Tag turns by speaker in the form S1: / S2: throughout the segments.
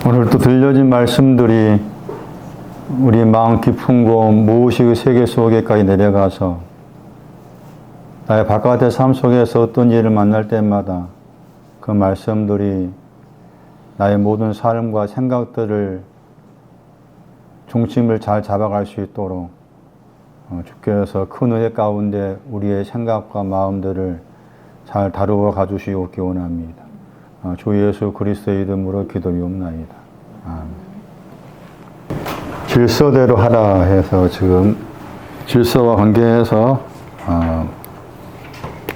S1: 오늘 또 들려진 말씀들이 우리 마음 깊은 곳 무의식의 세계 속에까지 내려가서 나의 바깥의 삶 속에서 어떤 일을 만날 때마다 그 말씀들이 나의 모든 삶과 생각들을 중심을 잘 잡아갈 수 있도록 주께서 큰 은혜 가운데 우리의 생각과 마음들을 잘 다루어 가주시옵기 원합니다. 주 예수 그리스도의 이름으로 기도리옵나이다. 아멘. 질서대로 하라 해서 지금 질서와 관계해서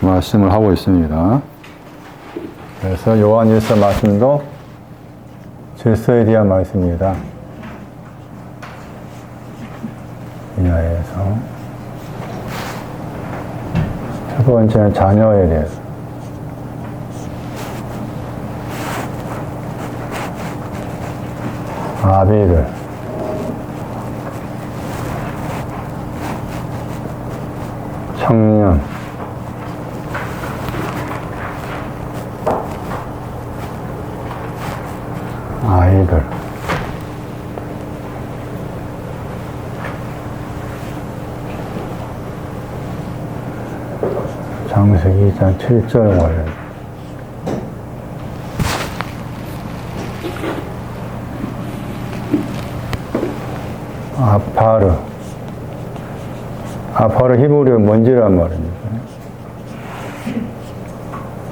S1: 말씀을 하고 있습니다. 그래서 요한일서 말씀도 질서에 대한 말씀입니다. 이하에서 첫 번째는 자녀에 대해서. 아비들, 청년, 아이들, 창세기 2장 7절 관련. 아파르 히브리어 먼지란 말입니다.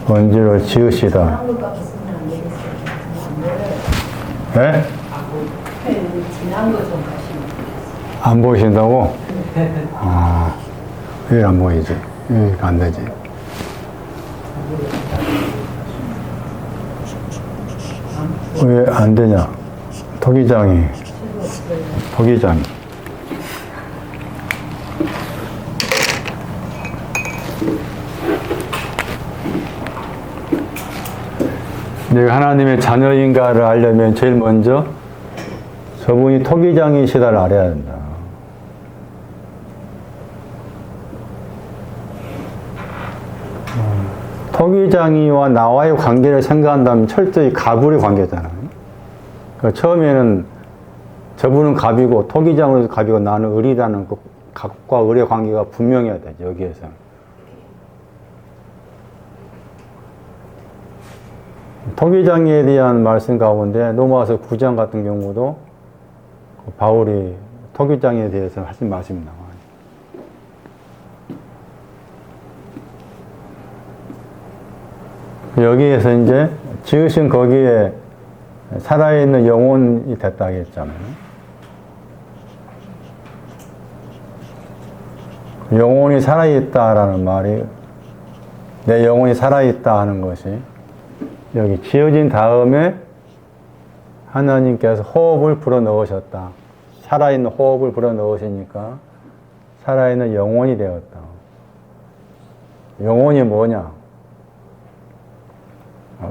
S1: 먼지를 지으시다. 네? 안 보이신다고? 왜 안 보이지? 왜 안 되지? 왜 안 되냐? 토기장이. 내가 하나님의 자녀인가를 알려면 제일 먼저 저분이 토기장이시다를 알아야 된다. 토기장이와 나와의 관계를 생각한다면 철저히 갑을의 관계잖아요. 그러니까 처음에는 저분은 갑이고 토기장으로서 갑이고 나는 을이라는 그 갑과 을의 관계가 분명해야 되죠. 여기에서. 토기장에 대한 말씀 가운데 로마서 9장 같은 경우도 바울이 토기장에 대해서 하신 말씀이 나와요. 여기에서 이제 지으신 거기에 살아있는 영혼이 됐다고 했잖아요. 영혼이 살아있다라는 말이, 내 영혼이 살아있다 하는 것이 여기 지어진 다음에 하나님께서 호흡을 불어 넣으셨다. 살아있는 호흡을 불어 넣으시니까 살아있는 영혼이 되었다. 영혼이 뭐냐?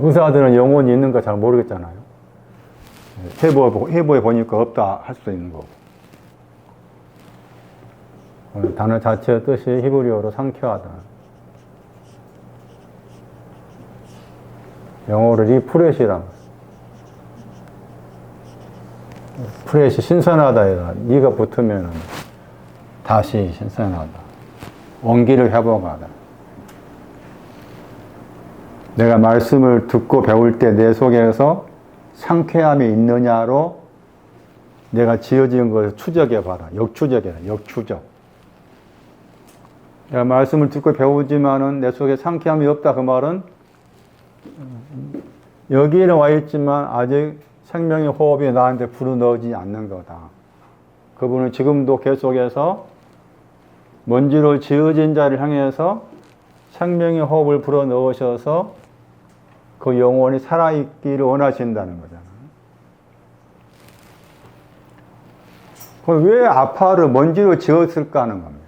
S1: 의사들은 영혼이 있는 거 잘 모르겠잖아요. 해부에 보니까 없다 할 수도 있는 거고. 단어 자체의 뜻이 히브리어로 상쾌하다. 영어로 리프레시라. 프레시 신선하다. 네가 붙으면 다시 신선하다. 원기를 회복하다. 내가 말씀을 듣고 배울 때 내 속에서 상쾌함이 있느냐로 내가 지어진 것을 추적해봐라. 역추적해라. 역추적. 내가 말씀을 듣고 배우지만은 내 속에 상쾌함이 없다. 그 말은 여기에는 와 있지만 아직 생명의 호흡이 나한테 불어넣어지지 않는 거다. 그분은 지금도 계속해서 먼지로 지어진 자를 향해서 생명의 호흡을 불어넣으셔서 그 영혼이 살아있기를 원하신다는 거잖아요. 그럼 왜 아파를 먼지로 지었을까 하는 겁니다.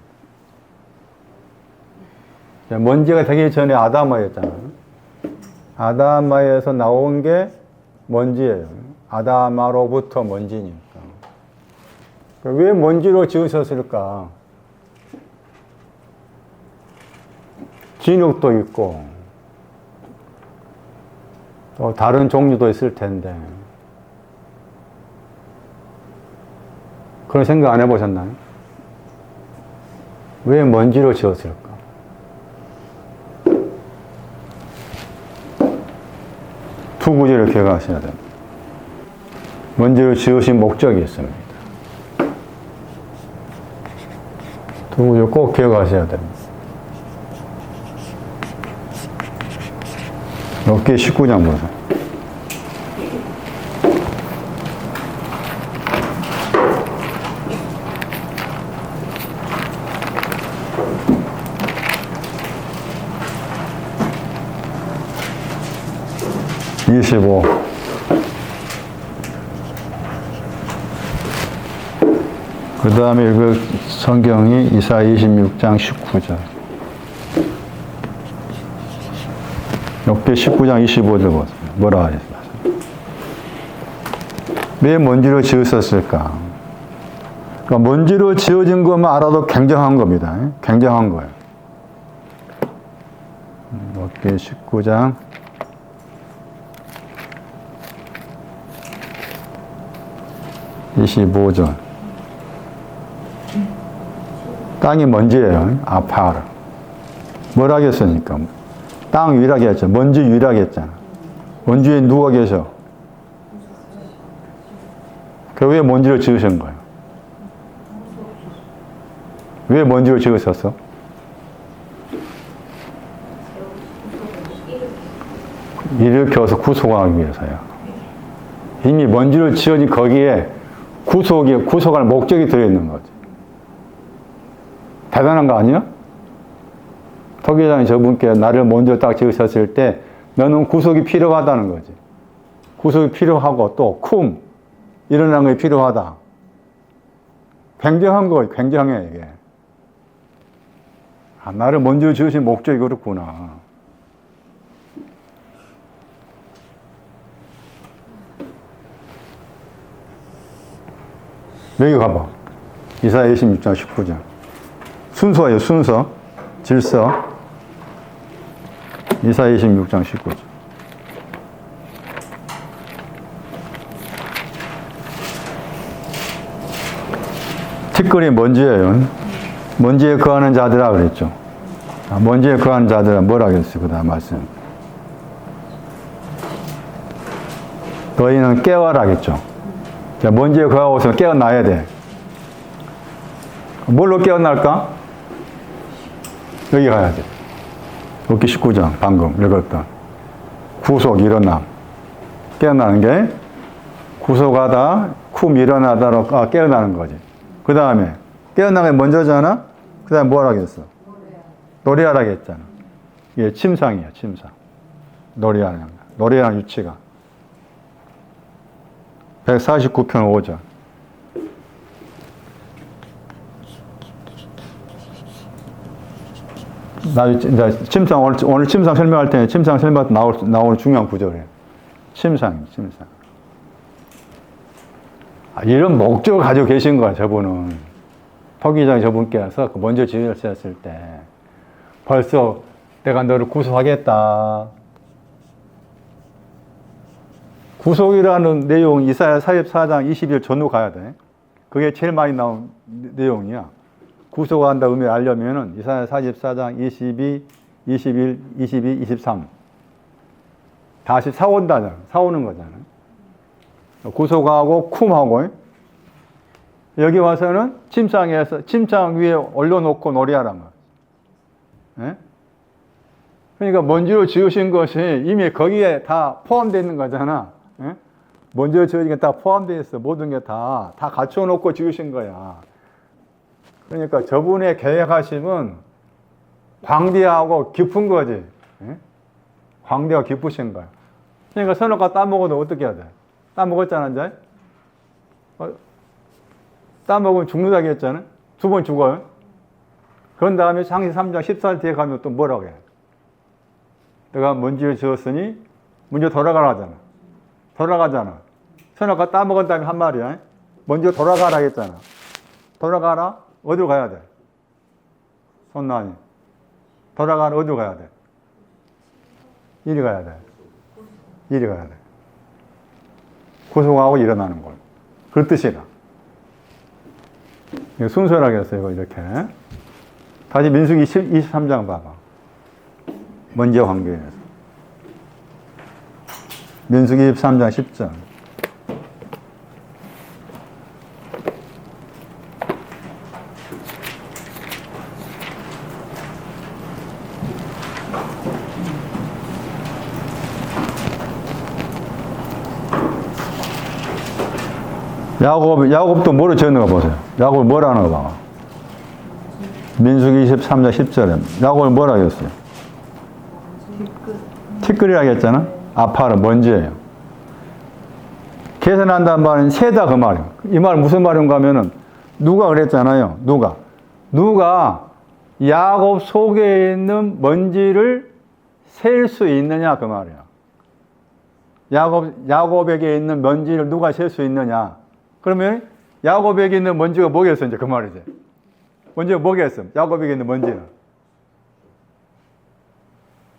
S1: 먼지가 되기 전에 아담아였잖아요. 아담아에서 나온 게 먼지예요. 아담아로부터 먼지니까. 왜 먼지로 지으셨을까? 진흙도 있고 또 다른 종류도 있을 텐데 그런 생각 안 해보셨나요? 왜 먼지로 지었을까? 두 구절을 기억하셔야 됩니다. 먼지로 지으신 목적이 있습니다. 두 구절 꼭 기억하셔야 됩니다. 욥기 19장 보세요. 그 다음에 읽을 성경이 이사야 26장 19절. 욥기 19장 25절 보세요. 뭐라 하겠어요? 왜 먼지로 지었었을까? 그러니까 먼지로 지어진 것만 알아도 굉장한 겁니다. 굉장한 거예요. 욥기 19장 25절. 땅이 먼지예요. 아파라. 뭐라 하겠습니까? 땅 위라게 했죠. 먼지 위라게 했잖아. 먼지 위에 누가 계셔? 그 왜 먼지를 지으신 거예요? 왜 먼지를 지으셨어? 일으켜서 구속하기 위해서요. 이미 먼지를 지어진 거기에 구속할 목적이 들어있는 거지. 대단한 거 아니야? 토기장이 저분께 나를 먼저 딱 지으셨을 때 너는 구속이 필요하다는 거지. 구속이 필요하고 또 일어나는 게 필요하다. 굉장한 거, 굉장해 이게. 아, 나를 먼저 지으신 목적이 그렇구나. 여기 가봐. 이사야 26장 19절. 순서예요, 순서. 질서. 이사야 26장 19절. 티끌이 먼지예요. 먼지에 거하는 자들아 그랬죠. 먼지에 거하는 자들은 뭐라 그랬어요? 그 다음 말씀. 너희는 깨어라겠죠. 먼지에 거하고 있으면 깨어나야 돼. 뭘로 깨어날까? 여기 가야 돼. 욥기 19장 방금 읽었던 구속 일어남. 깨어나는 게 구속하다 일어나다로 깨어나는 거지. 그 다음에 깨어나는 게 먼저잖아. 그 다음에 뭐 하라겠어? 노래하라고 했잖아. 이게 침상이야, 침상. 노래하는 유치가. 149편 5절. 침상, 오늘 침상 설명할 때 침상 설명할 때 나오는 중요한 구절이에요. 침상. 이런 목적을 가지고 계신 거야, 저분은. 토기장이 저분께서 먼저 지으셨을 때 벌써 내가 너를 구속하겠다. 구속이라는 내용 이사야 44장 20일 전후 가야 돼. 그게 제일 많이 나온 내용이야. 구속한다 의미를 알려면은 이사야 44장 22, 21, 22, 23. 다시 사오는 거잖아. 구속하고 쿰하고 여기 와서는 침상 위에 올려놓고 노래하란 거야. 그러니까 먼지로 지으신 것이 이미 거기에 다 포함되어 있는 거잖아. 먼지로 지으니까 다 포함되어 있어. 모든 게 다 갖춰놓고 지으신 거야. 그러니까 저분의 계획하심은 광대하고 깊은 거지. 광대가 깊으신 거야. 그러니까 선악과 따먹어도 어떻게 해야 돼? 따먹었잖아, 이제? 따먹으면 죽는다고 했잖아? 2번 죽어요. 그런 다음에 창세기 3장 14절 뒤에 가면 또 뭐라고 해? 내가 먼지를 지었으니 먼저 돌아가라 하잖아. 선악과 따먹은 다음에 한 말이야. 먼저 돌아가라 했잖아. 돌아가라? 어디로 가야 돼? 손나니. 돌아가라 어디로 가야 돼? 이리 가야 돼. 구속하고 일어나는 걸. 그 뜻이다. 순서라고 했어요. 이렇게. 다시 민수기 23장 봐봐. 먼지와 관계에서. 민수기 23장 10절. 야곱도 뭐로 지었는가 보세요. 야곱을 뭐라 하는 거 봐. 민수기 23장 10절에. 야곱을 뭐라 하겠어요? 티끌이라고 했잖아? 아파라, 먼지예요. 계산한다는 말은 세다 그 말이에요. 이 말은 무슨 말인가 하면은, 누가 그랬잖아요. 누가 야곱 속에 있는 먼지를 셀 수 있느냐 그 말이에요. 야곱에게 있는 먼지를 누가 셀 수 있느냐. 그러면 야곱에게 있는 먼지가 뭐겠어 이제 그 말이지. 먼지가 뭐겠어? 야곱에게 있는 먼지는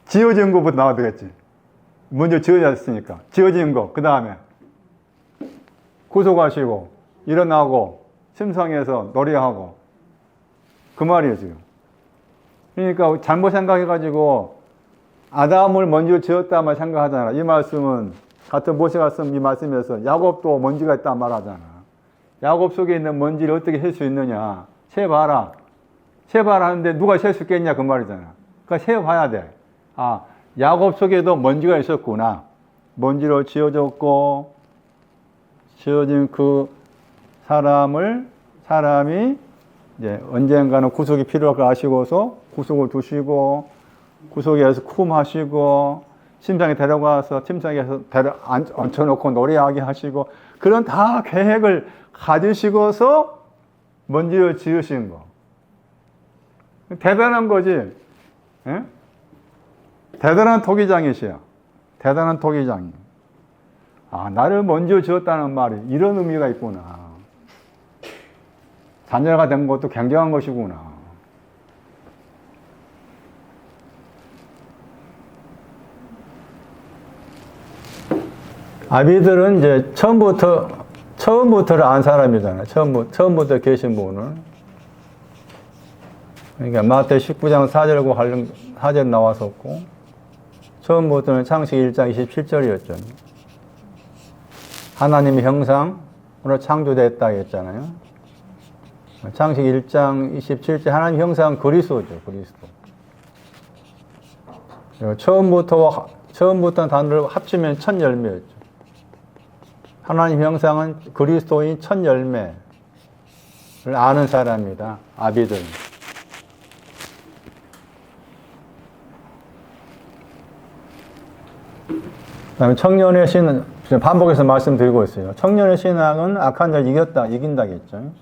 S1: 지어진 것부터 나와야 되겠지. 먼저 지어졌으니까 지어진 거. 그 다음에 구속하시고 일어나고 심성해서 노래하고 그 말이에요 지금. 그러니까 잘못 생각해가지고 아담을 먼저 지었다만 생각하잖아. 이 말씀은 같은 모세가 쓴 이 말씀에서 야곱도 먼지가 있다 말하잖아. 야곱 속에 있는 먼지를 어떻게 셀 수 있느냐. 세봐라. 세봐라 하는데 누가 셀 수 있겠냐 그 말이잖아. 그러니까 세봐야 돼. 아, 야곱 속에도 먼지가 있었구나. 먼지로 지어졌고 지어진 그 사람이 이제 언젠가는 구속이 필요할 걸 아시고서 구속을 두시고 구속에서 쿰하시고 심상에 데려가서 침상에서 얹혀놓고 노래하게 하시고 그런 다 계획을 가지시고서 먼지를 지으신 거. 대단한 거지. 예? 대단한 토기장이시야. 대단한 토기장이. 아, 나를 먼저 지었다는 말이 이런 의미가 있구나. 자녀가 된 것도 굉장한 것이구나. 아비들은 이제 처음부터를 안 사람이잖아요. 처음부터 계신 분은. 그러니까 마태 19장 4절과 관련 4절 나왔었고, 처음부터는 창세기 1장 27절이었죠. 하나님의 형상으로 창조됐다 했잖아요. 창세기 1장 27절 하나님 형상 그리스도죠. 그리스도. 처음부터 단어를 합치면 첫 열매였죠. 하나님 형상은 그리스도인 첫 열매를 아는 사람이다. 아비들. 그 다음에 청년의 신은 반복해서 말씀드리고 있어요. 청년의 신앙은 악한 자를 이긴다겠죠.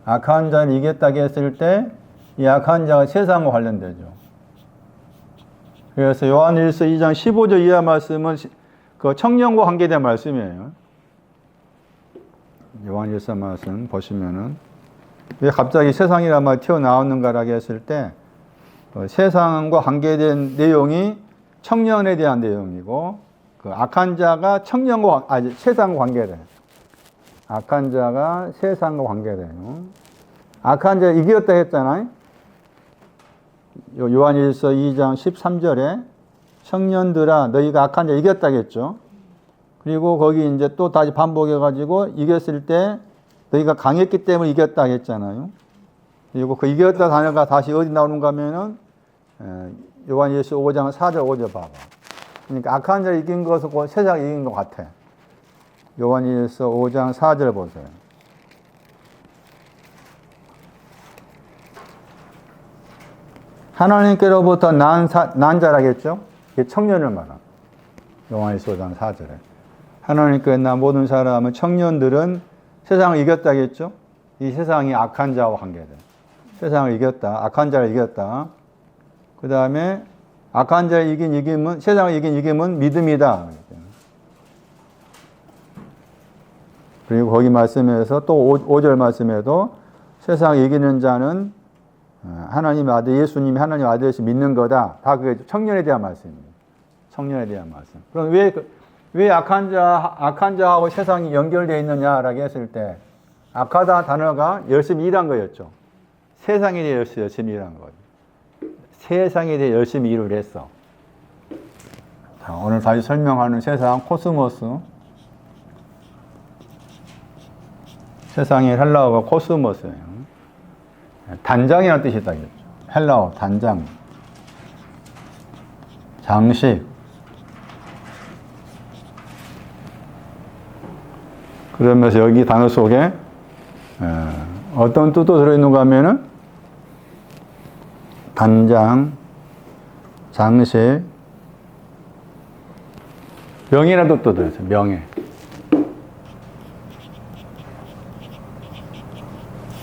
S1: 악한 자를 이겼다고 했을 때 이 악한 자가 세상과 관련되죠. 그래서 요한일서 2장 15절 이하 말씀은 그 청년과 관계된 말씀이에요. 요한일서 말씀 보시면은 왜 갑자기 세상이란 말이 튀어나오는가라고 했을 때 세상과 관계된 내용이 청년에 대한 내용이고 그 악한 자가 세상과 관계돼요. 악한 자가 세상과 관계돼요. 악한 자 이겼다 했잖아요. 요한일서 2장 13절에 청년들아 너희가 악한 자 이겼다겠죠. 그리고 거기 이제 또 다시 반복해가지고 이겼을 때 너희가 강했기 때문에 이겼다 했잖아요. 그리고 그 이겼다 단어가 다시 어디 나오는가 하면은 요한일서 5장 4절 5절 봐봐. 그러니까 악한 자를 이긴 것은 세상을 이긴 것 같아. 요한일서 5장 4절 보세요. 하나님께로부터 난 자라겠죠? 이게 청년을 말합니다. 요한일서 5장 4절에. 하나님께 난 모든 사람은 청년들은 세상을 이겼다겠죠? 이 세상이 악한 자와 관계돼. 세상을 이겼다. 악한 자를 이겼다. 그 다음에 악한 자를 이긴 이김은, 세상을 이긴 이김은 믿음이다. 그리고 거기 말씀에서 또 5절 말씀에도 세상을 이기는 자는 하나님의 아들, 예수님이 하나님의 아들에서 믿는 거다. 다 그게 청년에 대한 말씀입니다. 청년에 대한 말씀. 그럼 왜 악한 자하고 세상이 연결되어 있느냐라고 했을 때, 악하다 단어가 열심히 일한 거였죠. 세상에 대해서 열심히 일한 거죠. 세상에 대해 열심히 일을 했어. 자, 오늘 다시 설명하는 세상 코스모스. 세상의 헬라어가 코스모스예요. 단장이라는 뜻이 있다겠죠. 헬라어 단장. 장식. 그러면서 여기 단어 속에 어떤 뜻도 들어있는가 하면은 단장, 장식, 명예라는 뜻도 들어있어요. 명예.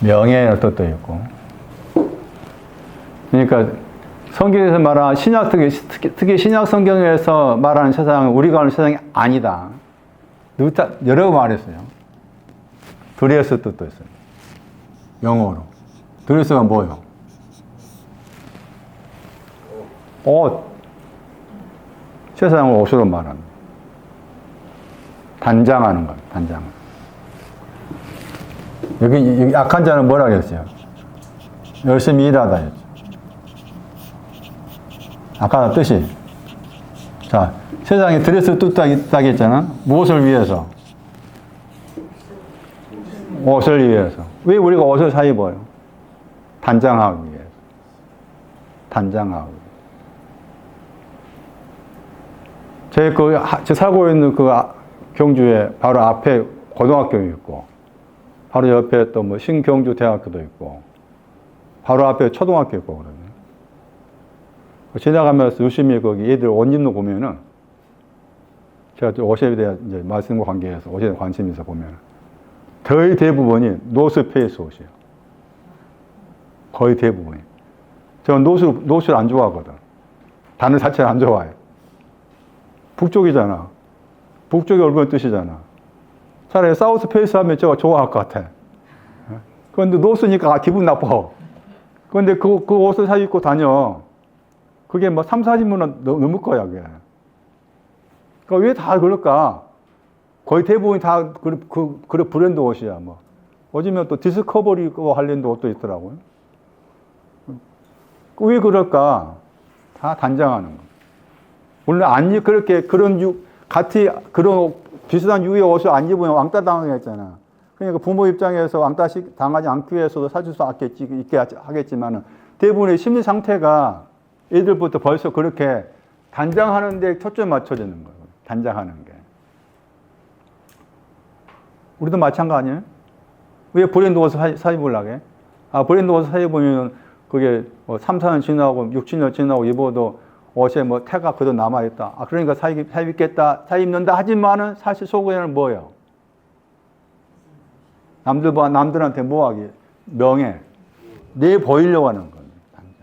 S1: 명예라는 뜻도 있고. 그러니까 성경에서 말하는 신약, 특히 신약 성경에서 말하는 세상은 우리가 아는 세상이 아니다. 여러 번 말했어요. 드레스 뜻도 있어요. 영어로. 드레스가 뭐예요? 옷. 세상을 옷으로 말합니다. 단장하는 것, 단장. 여기 악한 자는 뭐라 그랬어요? 열심히 일하다 했죠. 아까 뜻이. 자, 세상에 드레스 뜻도 있다고 했잖아. 무엇을 위해서? 옷을 위해서. 왜 우리가 옷을 사 입어요? 단장하기 위해서. 단장하기 위해서. 제 살고 있는 그 경주에 바로 앞에 고등학교 있고, 바로 옆에 또 뭐 신경주 대학교도 있고, 바로 앞에 초등학교 있고 그러거든요. 지나가면서 유심히 거기 애들 옷 입는 거 보면은, 제가 옷에 대한 이제 말씀과 관계해서 옷에 대한 관심이 있어 보면은, 거의 대부분이 노스페이스 옷이에요. 거의 대부분이. 저는 노스를 안 좋아하거든. 단어 자체를 안 좋아해. 북쪽이잖아. 북쪽이 얼굴 뜻이잖아. 차라리 사우스 페이스 하면 제가 좋아할 것 같아. 그런데 노스니까 기분 나빠. 그런데 그 옷을 사 입고 다녀. 그게 뭐 3, 40만 넘을 거야, 그게. 그러니까 왜 다 그럴까? 거의 대부분이 다 그런 브랜드 옷이야, 뭐. 요즘에 또 디스커버리 관련된 옷도 있더라고요. 왜 그럴까? 다 단장하는 거. 물론 그렇게 그런 그런 비슷한 유의 옷을 안 입으면 왕따 당하겠잖아. 그러니까 부모 입장에서 왕따 당하지 않기 위해서도 사줄 수 있게 하겠지만은 대부분의 심리 상태가 애들부터 벌써 그렇게 단장하는 데 초점 맞춰지는 거예요. 단장하는 게. 우리도 마찬가지예요. 왜 브랜드 옷을 사 입으려고 해? 브랜드 옷을 사 입으면 그게 뭐 3, 4년 지나고 6, 7년 지나고 입어도 옷에 뭐 태가 그대로 남아있다. 그러니까 사 입는다 하지만은 사실 속에는 뭐예요? 남들한테 뭐하기? 명예. 내 보이려고 하는 거예요. 단장.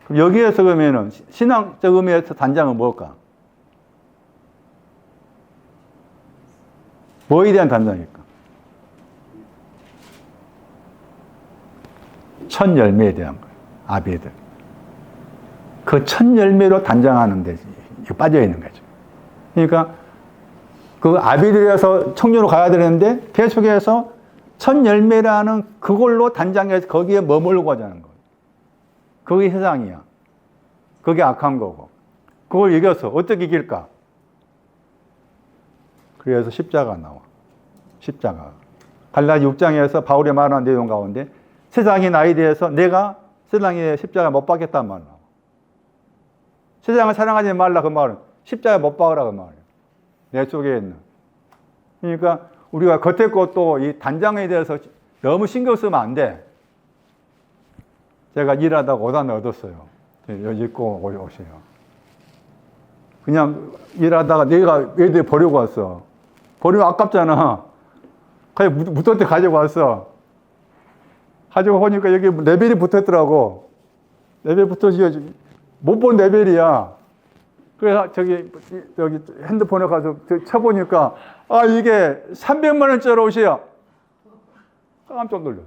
S1: 그럼 여기에서 그러면은 신앙적 의미에서 단장은 뭘까? 뭐에 대한 단장일까? 첫 열매에 대한 거예요. 아비들. 그 첫 열매로 단장하는 데 빠져 있는 거죠. 그러니까 그 아비들에서 청년으로 가야 되는데 계속해서 첫 열매라는 그걸로 단장해서 거기에 머물고 하자는 거예요. 그게 세상이야. 그게 악한 거고. 그걸 이겨서 어떻게 이길까? 그래서 십자가 나와. 십자가. 갈라디 6장에서 바울이 말하는 내용 가운데 세상이 나에 대해서 내가 세상에 십자가 못 박겠다는 말 나와. 세상을 사랑하지 말라 그 말은 십자가 못 박으라 그 말이에요. 내 속에 있는. 그러니까 우리가 겉에 것도 이 단장에 대해서 너무 신경 쓰면 안 돼. 제가 일하다가 옷 하나 얻었어요. 입고 오세요. 그냥 일하다가 내가 애들 버리고 왔어. 버리면 아깝잖아. 그냥 묻을 때 가지고 왔어. 가지고 오니까 여기 레벨이 붙었더라고. 레벨 붙어서 못 본 레벨이야. 그래서 여기 핸드폰에 가서 쳐보니까 이게 300만 원짜리 옷이야. 깜짝 놀라.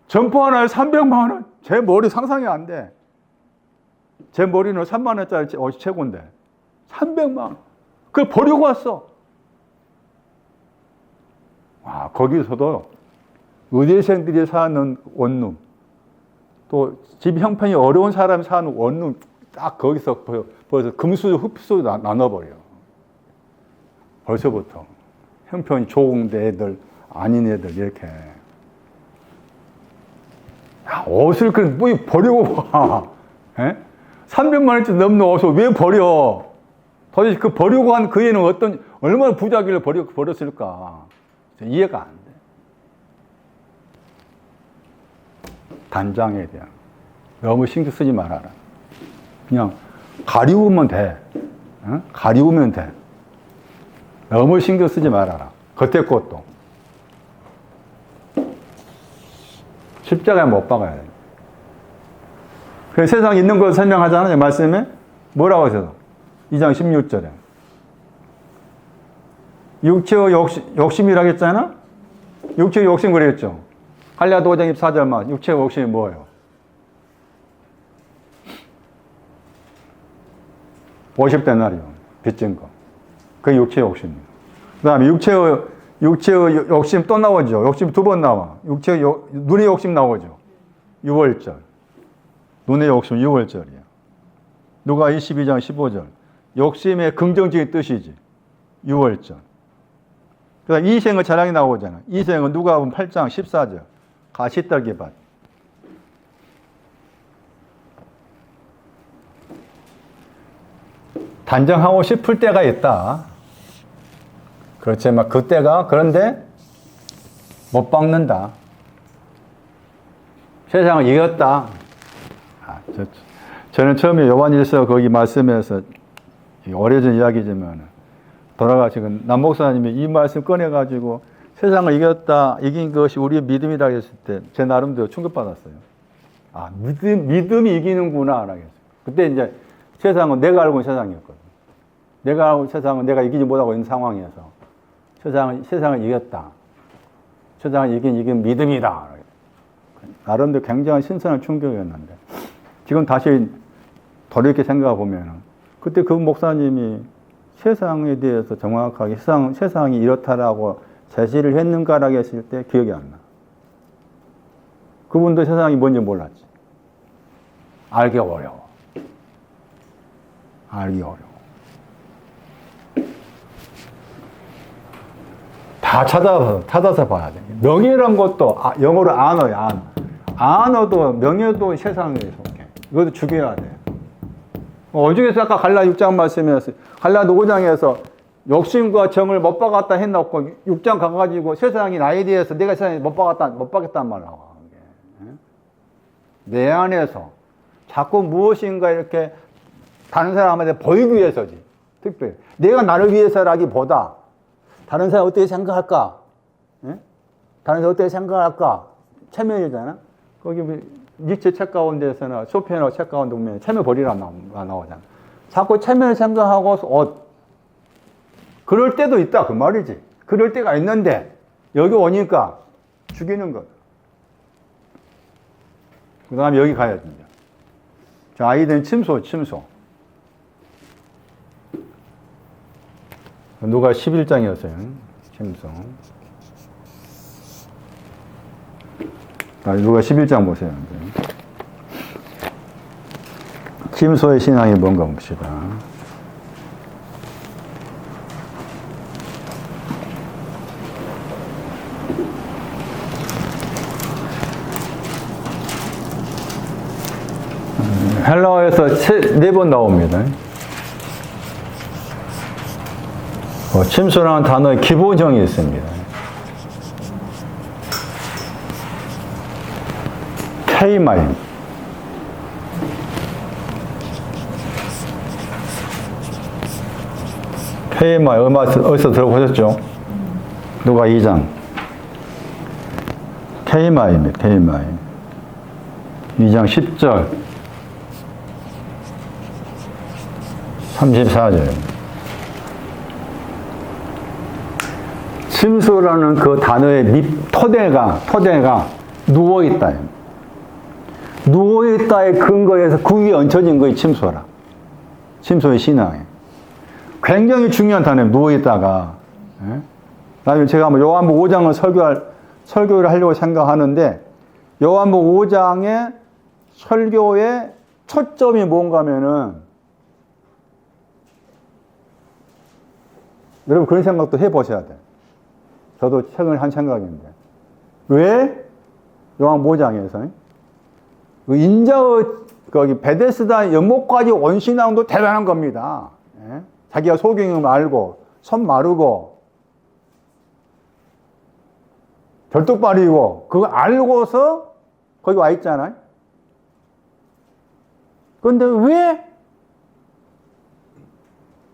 S1: 점퍼 하나에 300만 원? 제 머리 상상이 안 돼. 제 머리는 3만 원짜리 옷이 최고인데 300만 원. 그걸 버리고 왔어. 거기서도 의대생들이 사는 원룸, 또 집 형편이 어려운 사람이 사는 원룸, 딱 거기서 벌써 금수, 흡수 나눠버려. 벌써부터. 형편이 좋은 애들, 아닌 애들, 이렇게. 야, 옷을 뭐 버리고 가. 300만 원짜리 넘는 옷을 왜 버려? 도대체 그 버리고 간 그 애는 얼마나 부자기를 버렸을까? 이해가 안 돼. 단장에 대한. 너무 신경 쓰지 말아라. 그냥 가리우면 돼. 가리우면 돼. 너무 신경 쓰지 말아라. 겉에 것도. 십자가에 못 박아야 돼. 그래서 세상에 있는 걸 설명하잖아요. 말씀에. 뭐라고 하셔서? 2장 16절에. 육체의 욕심이라고 했잖아? 육체의 욕심 그랬죠? 갈라디아 5장 24절만. 육체의 욕심이 뭐예요? 50데나리온 빚진 거. 그게 육체의 욕심이에요. 그 다음에 육체의 욕심 또 나오죠. 욕심 2번 나와. 눈의 욕심 나오죠. 6월절. 눈의 욕심 6월절이야. 누가 22장 15절. 욕심의 긍정적인 뜻이지. 6월절. 그 다음 이생의 자랑이 나오잖아. 이생은 누가 보면 8장 14절. 가시떨기밭. 단정하고 싶을 때가 있다. 그렇지만 그때가 그런데 못 박는다. 세상을 이겼다. 저는 처음에 요한일서 거기 말씀에서 오래전 이야기지만 돌아가시고 남 목사님이 이 말씀 꺼내가지고 세상을 이겼다, 이긴 것이 우리의 믿음이라고 했을 때 제 나름대로 충격받았어요. 믿음이 이기는구나. 그때 이제 세상은 내가 알고 있는 세상이었거든. 내가 알고 있는 세상은 내가 이기지 못하고 있는 상황에서 세상을 이겼다. 세상을 이긴 믿음이다. 나름대로 굉장한 신선한 충격이었는데 지금 다시 돌이켜 생각해 보면 그때 그 목사님이 세상에 대해서 정확하게 세상이 이렇다라고 제시를 했는가라고 했을 때 기억이 안 나. 그분도 세상이 뭔지 몰랐지. 알기 어려워. 알기 어려워. 다 찾아서 봐야 돼. 명예란 것도 영어로 honor야. honor도 명예도 세상에 속해. 이것도 죽여야 돼. 어중에서 아까 갈라디아 6장 말씀에서 갈라디아 5장에서 욕심과 정을 못 박았다 해놓고 6장 가가지고 세상이 나에 대해서 내가 세상에 못 박겠다는 말 나와. 내 안에서 자꾸 무엇인가 이렇게 다른 사람한테 보이기 위해서지. 특별히 내가 나를 위해서라기보다 다른 사람이 어떻게 생각할까? 다른 사람이 어떻게 생각할까? 체면이잖아. 거기 니체 책 가운데서나 쇼펜허 책 가운데 보면 체면 버리라 나오잖아. 자꾸 체면을 생각하고 그럴 때도 있다 그 말이지. 그럴 때가 있는데 여기 오니까 죽이는 것. 그 다음에 여기 가야 됩니다. 자, 아이들은 침소. 누가 11장이었어요. 침소. 누가 11장 보세요. 침소의 신앙이 뭔가 봅시다. 헬라어에서 4번 나옵니다. 침소라는 단어의 기본형이 있습니다. 케이마임. 케이마임 어디서 들어보셨죠? 누가 2장. 케이마임이에요. 케이마임. 2장 10절. 34절. 침소라는 그 단어의 토대가 누워있다. 누워있다의 근거에서 그 위에 얹혀진 거에 침소라. 침소의 신앙에. 굉장히 중요한 단어예요. 누워있다가. 나중에 제가 한번 요한복 5장을 설교를 하려고 생각하는데, 요한복 5장의 설교의 초점이 뭔가 하면은, 여러분 그런 생각도 해보셔야 돼요. 저도 최근에 한 생각인데. 왜? 요한복 5장에서 인자의 거기 베데스다 연못까지 온 신앙도 대단한 겁니다. 예? 자기가 소경임을 알고, 손 마르고, 절뚝발이고, 그거 알고서 거기 와 있잖아요. 그런데 왜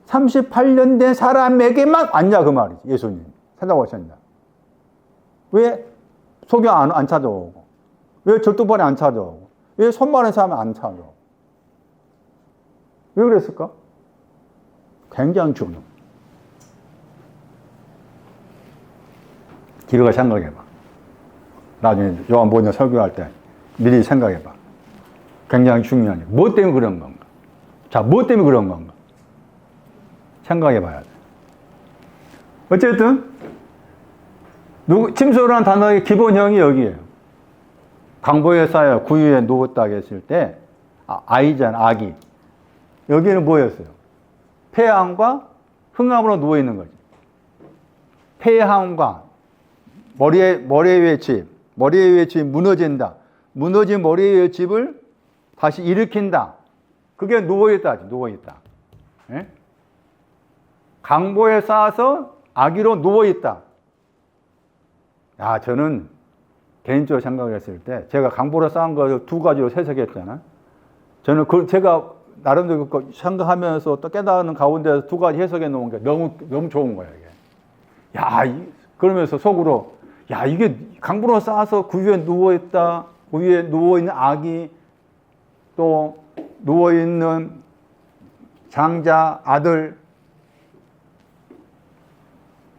S1: 38년 된 사람에게만 왔냐, 그 말이지, 예수님. 찾아오셨냐. 왜 소경 안 찾아오고, 왜 절뚝발이 안 찾아오고, 왜 손 마른 사람이 안 찾아오고. 왜 그랬을까? 굉장히 중요해. 길어가 생각해봐. 나중에 요한복음 설교할 때 미리 생각해봐. 굉장히 중요하니. 뭐 때문에 그런 건가? 자, 뭐 때문에 그런 건가? 생각해봐야 돼. 어쨌든 침소라는 단어의 기본형이 여기에요. 강보에 쌓여 구유에 누웠다 했을 때 아이잖아, 아기. 여기는 뭐였어요? 폐암과 흑암으로 누워있는 거지. 폐암과 머리 위의 집, 머리 위의 집이 무너진다. 무너진 머리 위의 집을 다시 일으킨다. 그게 누워있다. 누워있다. 예? 강보에 쌓아서 아기로 누워있다. 야, 저는 개인적으로 생각을 했을 때, 제가 강보로 쌓은 거 두 가지로 해석했잖아. 저는 제가 나름대로 생각하면서 또 깨닫는 가운데서 두 가지 해석해 놓은 게 너무 좋은 거야, 이게. 야, 그러면서 속으로, 야, 이게 강보로 쌓아서 그 위에 누워있다. 그 위에 누워있는 아기, 또 누워있는 장자, 아들.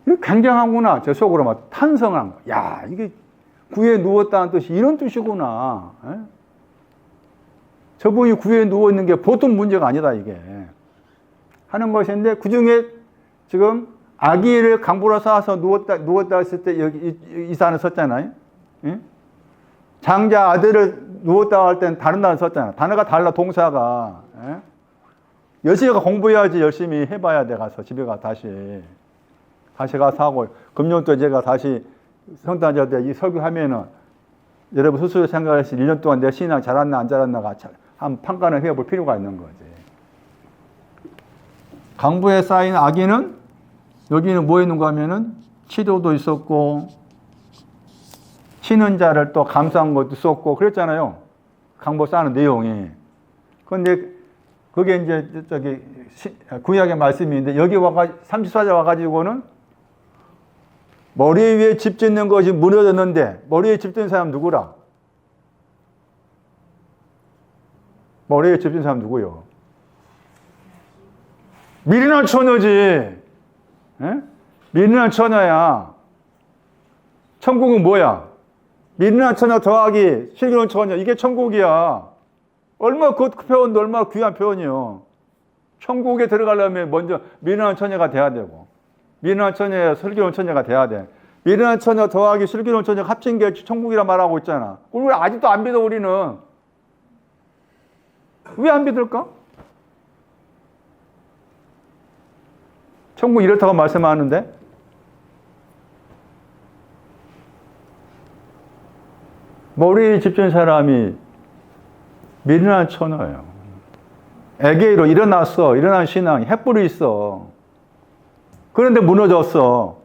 S1: 이거 굉장하구나. 제 속으로 막 탄성한 거. 야, 이게 구에 누웠다는 뜻이 이런 뜻이구나. 에? 저분이 구에 누워있는 게 보통 문제가 아니다, 이게. 하는 것인데, 그 중에 지금 아기를 강보로 쌓아서 누웠다 했을 때 여기 이 단어 썼잖아요. 예? 장자 아들을 누웠다 할 때는 다른 단어 썼잖아요. 단어가 달라, 동사가. 예? 열심히 공부해야지, 열심히 해봐야 돼, 가서. 집에 다시 가서 하고, 금년도 제가 다시 성탄절 때 이 설교하면은 여러분 스스로 생각하시 1년 동안 내 신앙 잘했나 안 잘했나가 한 평가를 해볼 필요가 있는 거지. 강보에 쌓인 아기는 여기는 뭐 있는가 하면은 치료도 있었고, 치는 자를 또 감싸는 것도 있었고, 그랬잖아요. 강보 쌓는 내용이. 그런데 그게 이제 저기 구약의 말씀인데, 여기 34절 와가지고는 머리 위에 집 짓는 것이 무너졌는데, 머리 위에 집 짓는 사람 누구라? 머리 위에 집 짓는 사람 누구요? 미련한 처녀지. 에? 미련한 처녀야. 천국은 뭐야? 미련한 처녀 더하기 슬기로운 처녀. 이게 천국이야. 얼마나 그 표현도 얼마나 귀한 표현이요. 천국에 들어가려면 먼저 미련한 처녀가 돼야 되고, 미련한 처녀야 슬기로운 처녀가 돼야 돼. 미련한 처녀 더하기 슬기로운 처녀가 합친 게 천국이라 말하고 있잖아. 우리 아직도 안 믿어, 우리는. 왜 안 믿을까? 천국 이렇다고 말씀하는데, 머리에 집중한 사람이 미련한 처녀예요. 에게이로 일어난 신앙이 횃불이 있어. 그런데 무너졌어.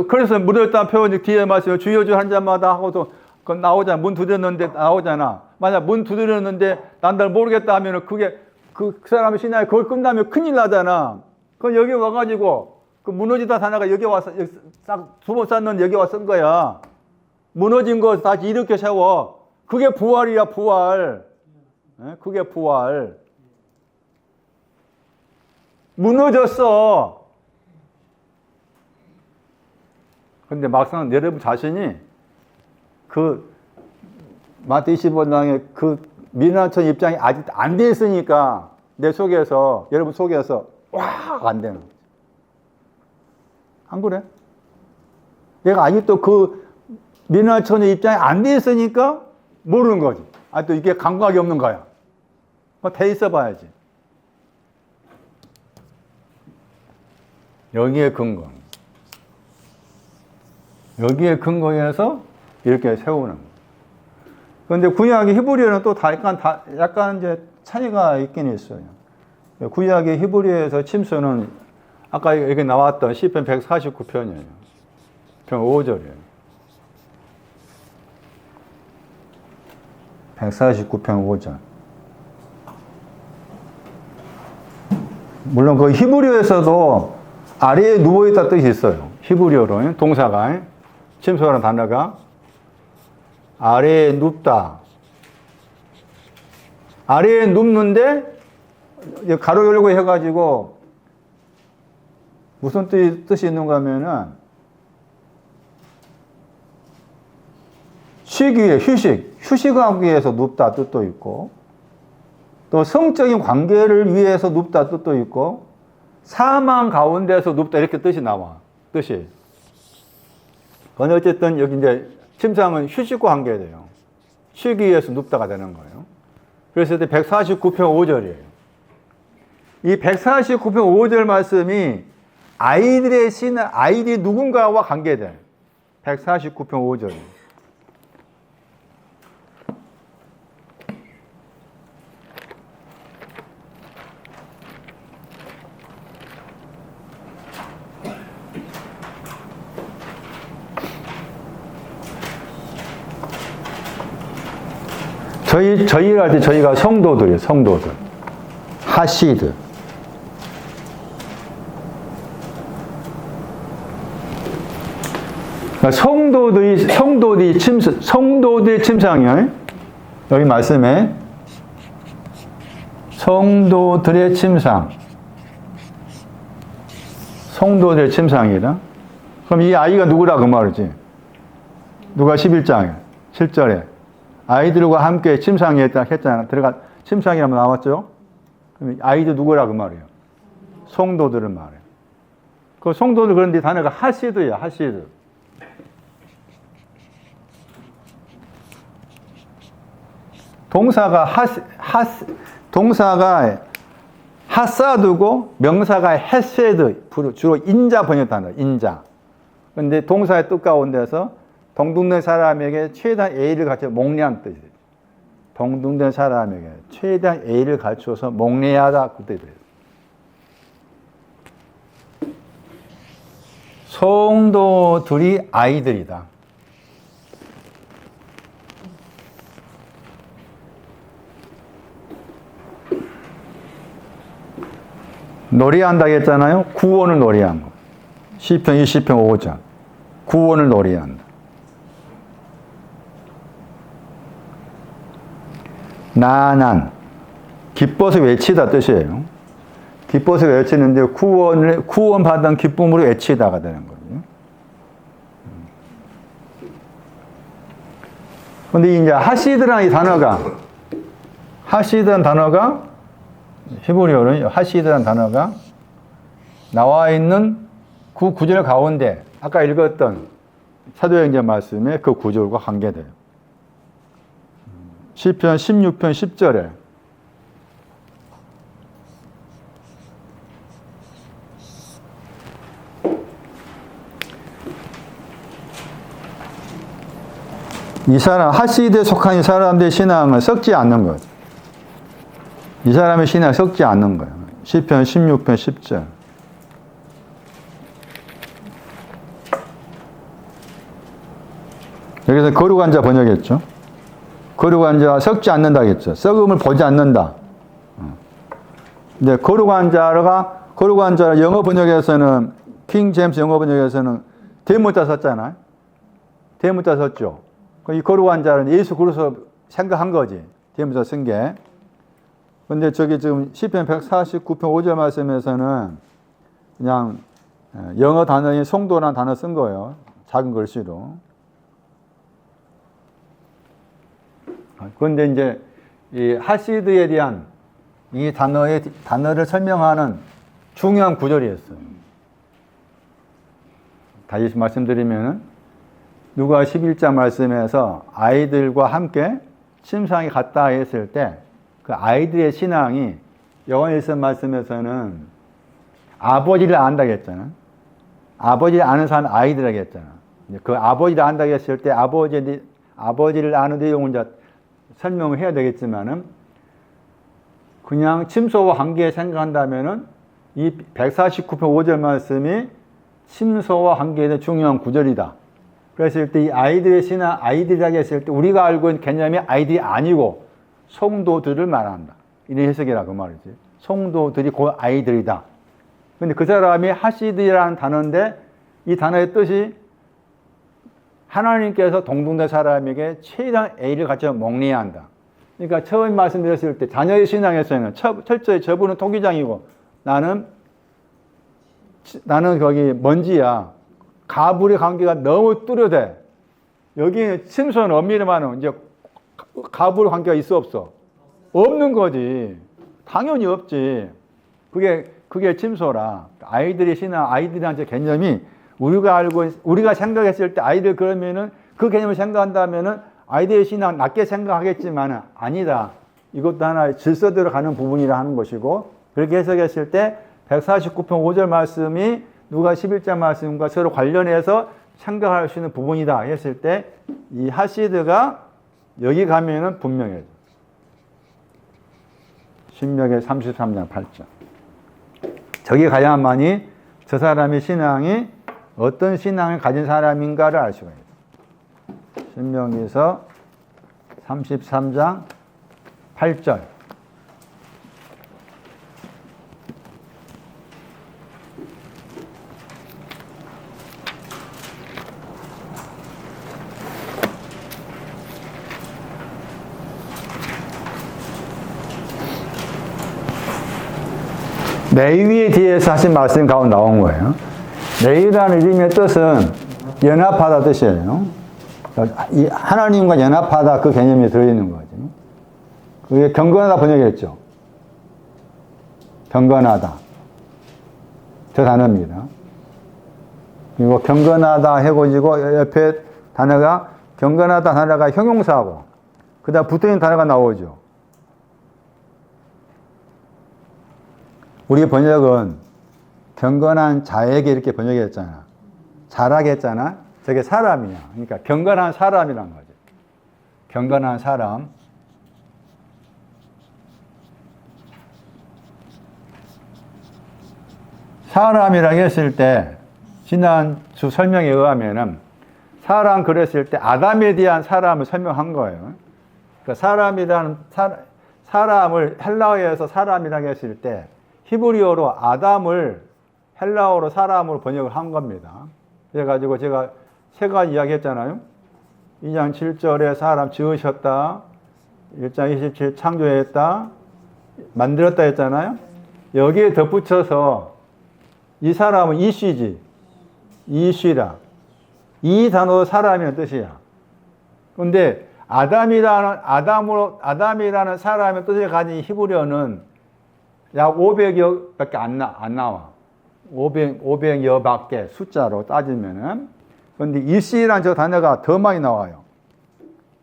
S1: 그래서 무너졌다는 표현이 뒤에 말씀에 주여 주 한 잔마다 하고도 그건 나오잖아. 문 두드렸는데 나오잖아. 만약 문 두드렸는데 난 날 모르겠다 하면은 그게 그 사람의 신앙이 그걸 끝나면 큰일 나잖아. 그럼 여기 와가지고 그 무너지다 사나가 여기 와서 싹 두 번 쌓는 여기 와서 쓴 거야. 무너진 거 다시 일으켜 세워. 그게 부활이야, 부활. 그게 부활. 무너졌어. 근데 막상 여러분 자신이 그 마태 25장의 그 미련한 입장이 아직 안 돼 있으니까 내 속에서, 여러분 속에서 와! 안 되는 거지. 안 그래? 얘가 아직도 그 민화천의 입장이 안 돼 있으니까 모르는 거지. 또 이게 감각이 없는 거야. 돼 있어 봐야지. 여기에 근거. 여기에 근거해서 이렇게 세우는 거야. 그런데 구약의 히브리어는 또 약간 이제 차이가 있긴 있어요. 구약의 히브리어에서 침수는 아까 여기 나왔던 시편 149편이에요. 편 5절이에요. 149편 5절. 물론 그 히브리어에서도 아래에 누워있다 뜻이 있어요. 히브리어로 동사가 침수라는 단어가 아래에 눕다. 아래에 눕는데 가로 열고 해가지고 무슨 뜻이 있는가 하면은 쉬기 위해 휴식하기 위해서 눕다 뜻도 있고 또 성적인 관계를 위해서 눕다 뜻도 있고 사망 가운데서 눕다 이렇게 뜻이 나와. 뜻이. 근데 어쨌든 여기 이제 침상은 휴식과 관계돼요. 쉬기 위해서 눕다가 되는 거예요. 그래서 149편 5절이에요. 이 149편 5절 말씀이 아이들의 아이들이 누군가와 관계돼. 149편 5절. 저희를 할 때 저희가 성도들이에요, 성도들. 하시드. 그러니까 성도들의 침상이에요. 여기 말씀에 성도들의 침상. 성도들의 침상이다. 그럼 이 아이가 누구라 그 말이지? 누가 11장에, 7절에. 아이들과 함께 침상에 있다 했잖아. 침상이라면 나왔죠? 그럼 아이들 누구라 그 말이에요? 성도들은 말이에요. 그 성도들 그런데 단어가 하시드야, 하시드. 동사가 하사드고 명사가 헤세드, 주로 인자 번역단어, 인자. 그런데 동사의 뜻 가운데서 동등된 사람에게 최대한 A를 갖춰 목례한 뜻이에요. 동등된 사람에게 최대한 A를 갖춰서 목례하다 그 뜻이에요. 성도들이 아이들이다. 노래한다고 했잖아요. 구원을 노래한 거. 시편 20편 5장. 구원을 노래한다. 나난 기뻐서 외치다 뜻이에요. 기뻐서 외치는데 구원받은 기쁨으로 외치다가 되는 거예요. 그런데 이제 하시드라는 이 단어가 히브리어는 하시드라는 단어가 나와 있는 그 구절 가운데 아까 읽었던 사도행전 말씀에 그 구절과 관계돼요. 시편 16편 10절에 이 사람 하시드에 속한 이 사람들의 신앙은 썩지 않는 것. 이 사람의 신앙이 썩지 않는 거예요. 시편 16편 10절. 여기서 거룩한 자 번역했죠. 거룩한 자가 썩지 않는다겠죠. 썩음을 보지 않는다. 근데 거룩한 자가 영어 번역에서는 킹 제임스 영어 번역에서는 대문자 썼잖아요. 대문자 썼죠. 이 거룩한 자는 예수 그리스도 생각한 거지. 대문자 쓴 게. 근데 저기 지금 시편 149편 5절 말씀에서는 그냥 영어 단어인 성도라는 단어 쓴 거예요. 작은 글씨로. 그런데 이제 이 하시드에 대한 이 단어를 설명하는 중요한 구절이었어요. 다시 말씀드리면은 누가 11장 말씀에서 아이들과 함께 침상에 갔다 했을 때 그 아이들의 신앙이 요한일서 말씀에서는 아버지를 안다고 했잖아. 아버지를 아는 사람은 아이들이라고 했잖아. 그 아버지를 안다고 했을 때 아버지를 아는 내용을 이제 설명을 해야 되겠지만은 그냥 침소와 관계 생각한다면은 이 149편 5절 말씀이 침소와 관계에 대한 중요한 구절이다. 그랬을 때 이 아이들의 신앙, 아이들이라고 했을 때 우리가 알고 있는 개념이 아이들이 아니고 성도들을 말한다. 이런 해석이라 그 말이지. 성도들이 곧 아이들이다. 근데 그 사람이 하시드라는 단어인데 이 단어의 뜻이 하나님께서 동등된 사람에게 최대한 A를 갖춰 먹내야 한다. 그러니까 처음 말씀드렸을 때 자녀의 신앙에서는 철저히 저분은 토기장이고 나는 거기 먼지야. 가불의 관계가 너무 뚜렷해. 여기는 침소는 엄밀히만은 이제 가불 관계가 있어 없어? 없는 거지. 당연히 없지. 그게 침소라. 아이들의 신앙, 아이들한테 개념이 우리가 생각했을 때 아이들 그러면은 그 개념을 생각한다면은 아이들의 신앙 낮게 생각하겠지만은 아니다. 이것도 하나의 질서대로 가는 부분이라 하는 것이고 그렇게 해석했을 때 149편 5절 말씀이 누가 11장 말씀과 서로 관련해서 생각할 수 있는 부분이다 했을 때 이 하시드가 여기 가면은 분명해져. 신명기 33장 8절. 저기 가야만이 저 사람의 신앙이 어떤 신앙을 가진 사람인가를 알 수가 있어요. 신명기서 33장 8절. 레위에 대해서 하신 말씀 가운데 나온 거예요. 레위라는 이름의 뜻은 연합하다 뜻이에요. 하나님과 연합하다 그 개념이 들어있는 거죠. 그게 경건하다 번역했죠. 경건하다. 저 단어입니다. 그리고 경건하다 해가지고 옆에 단어가 경건하다 단어가 형용사하고 그 다음 붙어있는 단어가 나오죠. 우리 번역은 경건한 자에게 이렇게 번역했잖아. 자라게 했잖아. 저게 사람이야. 그러니까 경건한 사람이란 거죠. 경건한 사람. 사람이라고 했을 때 지난주 설명에 의하면은 사람 그랬을 때 아담에 대한 사람을 설명한 거예요. 그러니까 사람을 헬라어에서 사람이라고 했을 때 히브리어로 아담을 헬라어로 사람으로 번역을 한 겁니다. 그래가지고 제가 세 가지 이야기 했잖아요. 2장 7절에 사람 지으셨다. 1장 27 창조했다. 만들었다 했잖아요. 여기에 덧붙여서 이 사람은 이씨지. 이씨라. 이 단어도 사람이라는 뜻이야. 그런데 아담이라는 사람의 뜻을 가진 히브리어는 약 500여 밖에 안 나와. 500여 밖에 숫자로 따지면은. 그런데 이씨라는 저 단어가 더 많이 나와요.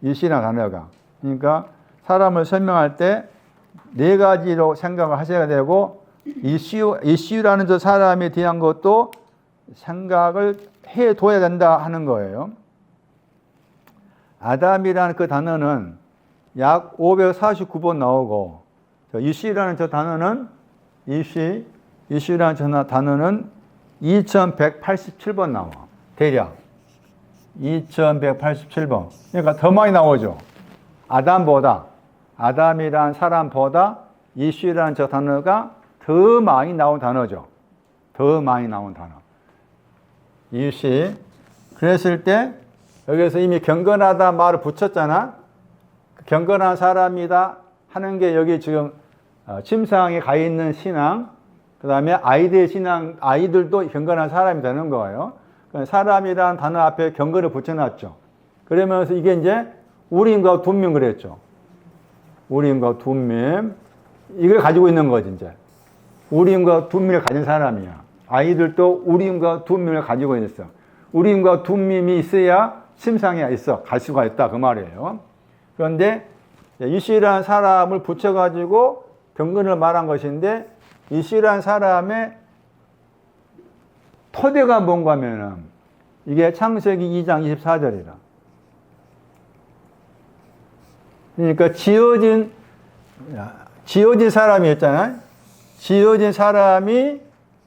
S1: 이씨라는 단어가. 그러니까 사람을 설명할 때 네 가지로 생각을 하셔야 되고, 이씨라는 저 사람에 대한 것도 생각을 해둬야 된다 하는 거예요. 아담이라는 그 단어는 약 549번 나오고, 이씨라는 저 단어는 이씨라는 저 단어는 2187번 나와. 대략 2187번. 그러니까 더 많이 나오죠. 아담이란 사람보다 이씨라는 저 단어가 더 많이 나온 단어죠. 더 많이 나온 단어. 이씨. 그랬을 때 여기서 이미 경건하다 말을 붙였잖아. 경건한 사람이다 하는 게 여기 지금 침상에 가 있는 신앙, 그 다음에 아이들의 신앙, 아이들도 경건한 사람이 되는 거예요. 사람이라는 단어 앞에 경건을 붙여놨죠. 그러면서 이게 이제 우림과 둔면 그랬죠. 우림과 둔면. 이걸 가지고 있는 거지, 이제. 우림과 둔면을 가진 사람이야. 아이들도 우림과 둔면을 가지고 있어. 우림과 둠밈이 있어야 심상이 있어. 갈 수가 있다. 그 말이에요. 그런데 이씨라는 사람을 붙여가지고 경건을 말한 것인데 이씨라는 사람의 토대가 뭔가 하면은 이게 창세기 2장 24절이라. 그러니까 지어진 사람이 있잖아요. 지어진 사람이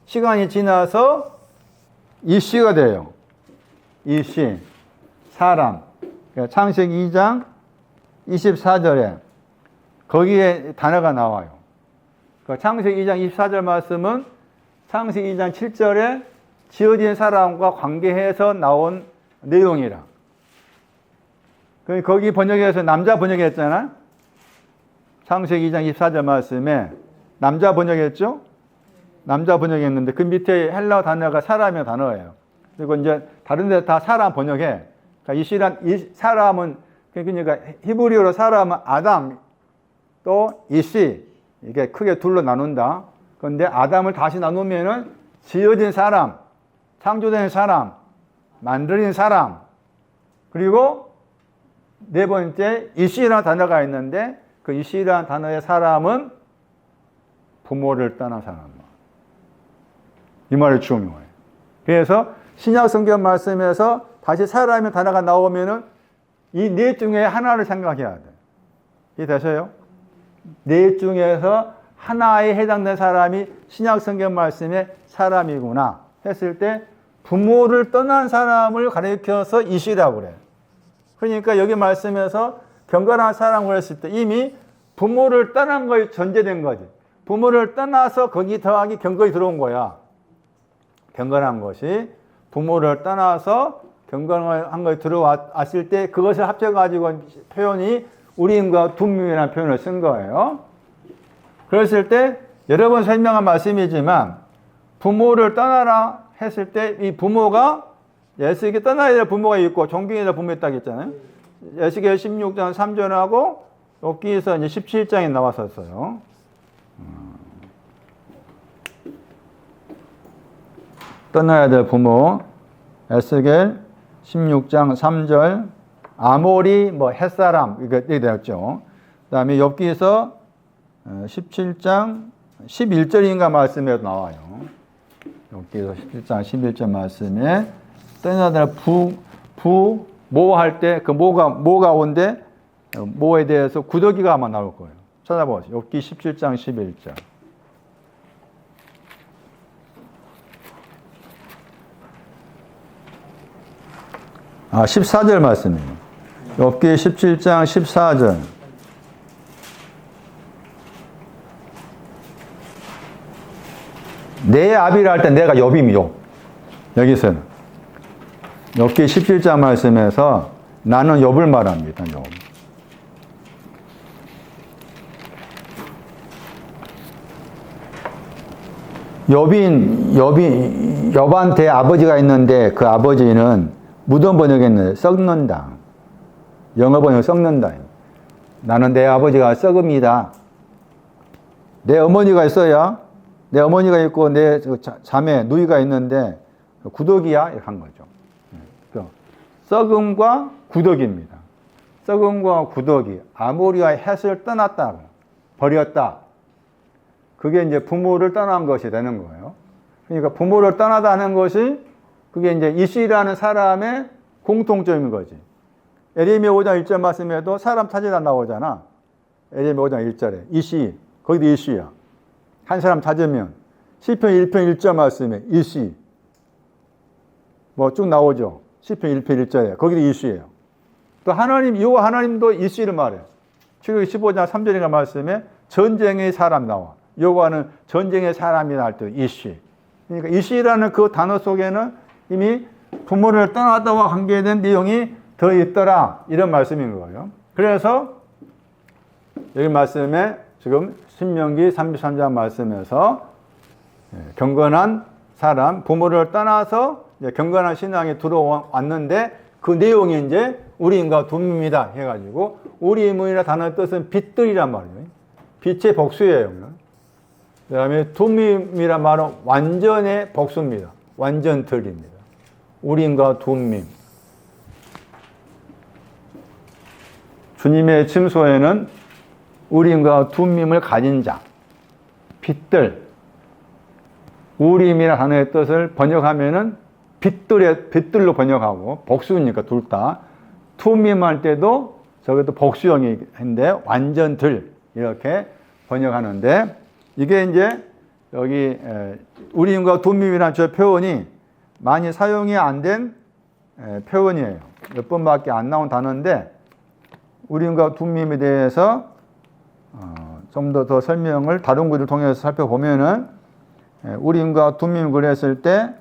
S1: 시간이 지나서 이씨가 돼요. 이씨, 사람. 그러니까 창세기 2장 24절에 거기에 단어가 나와요. 그러니까 창세기 2장 24절 말씀은 창세기 2장 7절에 지어진 사람과 관계해서 나온 내용이라. 거기 번역에서 남자 번역했잖아. 창세기 2장 24절 말씀에 남자 번역했죠? 남자 번역했는데 그 밑에 헬라어 단어가 사람의 단어예요. 그리고 이제 다른 데 다 사람 번역해. 그러니까 이 사람은 그러니까 히브리어로 사람은 아담 또 이씨 이게 크게 둘로 나눈다. 그런데 아담을 다시 나누면은 지어진 사람, 창조된 사람, 만들어진 사람, 그리고 네 번째 이씨라는 단어가 있는데 그 이씨라는 단어의 사람은 부모를 떠난 사람. 이 말이 중요해요. 그래서 신약 성경 말씀에서 다시 사람의 단어가 나오면은 이 넷 중에 하나를 생각해야 돼. 이해되세요? 넷 중에서 하나에 해당된 사람이 신약 성경 말씀의 사람이구나 했을 때 부모를 떠난 사람을 가리켜서 이씨라고 그래. 그러니까 여기 말씀에서 경건한 사람을 했을 때 이미 부모를 떠난 거에 전제된 거지. 부모를 떠나서 거기 더하기 경건이 들어온 거야. 경건한 것이 부모를 떠나서 경건한 것이 들어왔을 때 그것을 합쳐가지고 표현이 우림과 둠밈이라는 표현을 쓴 거예요. 그랬을 때 여러 번 설명한 말씀이지만 부모를 떠나라 했을 때 이 부모가 예수에게 떠나야 될 부모가 있고 존경해야 될 부모가 있다고 했잖아요. 예수계 16장 3절하고 여기에서 이제 17장에 나왔었어요. 떠나야 될 부모 에스겔 16장 3절 아모리 뭐 햇사람 이게 되었죠. 그다음에 여기에서 17장 11절인가 말씀에 나와요. 여기에서 17장 11절 말씀에 떠나야 될 모 할 때 그 모 가운데 모에 대해서 구더기가 아마 나올 거예요. 찾아보세요. 여기 17장 11절. 14절 말씀이에요. 욥기 17장 14절. 내 아비라 할 때 내가 욥임이요. 여기서는 욥기 17장 말씀에서 나는 욥을 말합니다. 욥한테 아버지가 있는데 그 아버지는 무덤 번역했는데 썩는다. 영어 번역 썩는다. 나는 내 아버지가 썩음이다. 내 어머니가 있어야 내 어머니가 있고 내 자매 누이가 있는데 구더기야 이렇게 한 거죠. 썩음과 구더기입니다. 썩음과 구더기. 아모리와 헷을 떠났다. 버렸다. 그게 이제 부모를 떠난 것이 되는 거예요. 그러니까 부모를 떠나다는 것이 그게 이제 이씨라는 사람의 공통점인 거지. 에레미야 5장 1절 말씀에도 사람 찾으다 나오잖아. 에레미야 5장 1절에 이씨, 거기도 이씨야. 한 사람 찾으면 시편 1편 1절 말씀에 이씨 뭐 쭉 나오죠. 시편 1편 1절에 거기도 이씨예요. 또 하나님, 여호와 하나님도 이씨를 말해요. 출애굽기 15장 3절인가 말씀에 전쟁의 사람 나와. 여호와는 전쟁의 사람이라 할 때 이씨. 그러니까 이씨라는 그 단어 속에는 이미 부모를 떠나다와 관계된 내용이 들어있더라. 이런 말씀인 거예요. 그래서 여기 말씀에 지금 신명기 33장 말씀에서 경건한 사람, 부모를 떠나서 경건한 신앙이 들어왔는데 그 내용이 이제 우리임과 둠밈이다 해가지고 우리임이라 단어의 뜻은 빛들이란 말이에요. 빛의 복수예요. 그 다음에 둠밈이란 말은 완전의 복수입니다. 완전 들입니다. 우림과 둠밈. 주님의 침소에는 우림과 둠밈을 가진 자, 빛들. 우림이라는 단어의 뜻을 번역하면은 빛들로 번역하고, 복수니까 둘 다. 둠밈 할 때도 저것도 복수형인데 완전 들 이렇게 번역하는데, 이게 이제 여기 우림과 둠밈이라는 저 표현이 많이 사용이 안 된 표현이에요. 몇 번밖에 안 나온 단어인데, 우림과 둠밈에 대해서 좀 더 설명을 다른 글을 통해서 살펴보면은, 우림과 둠밈 그랬을 때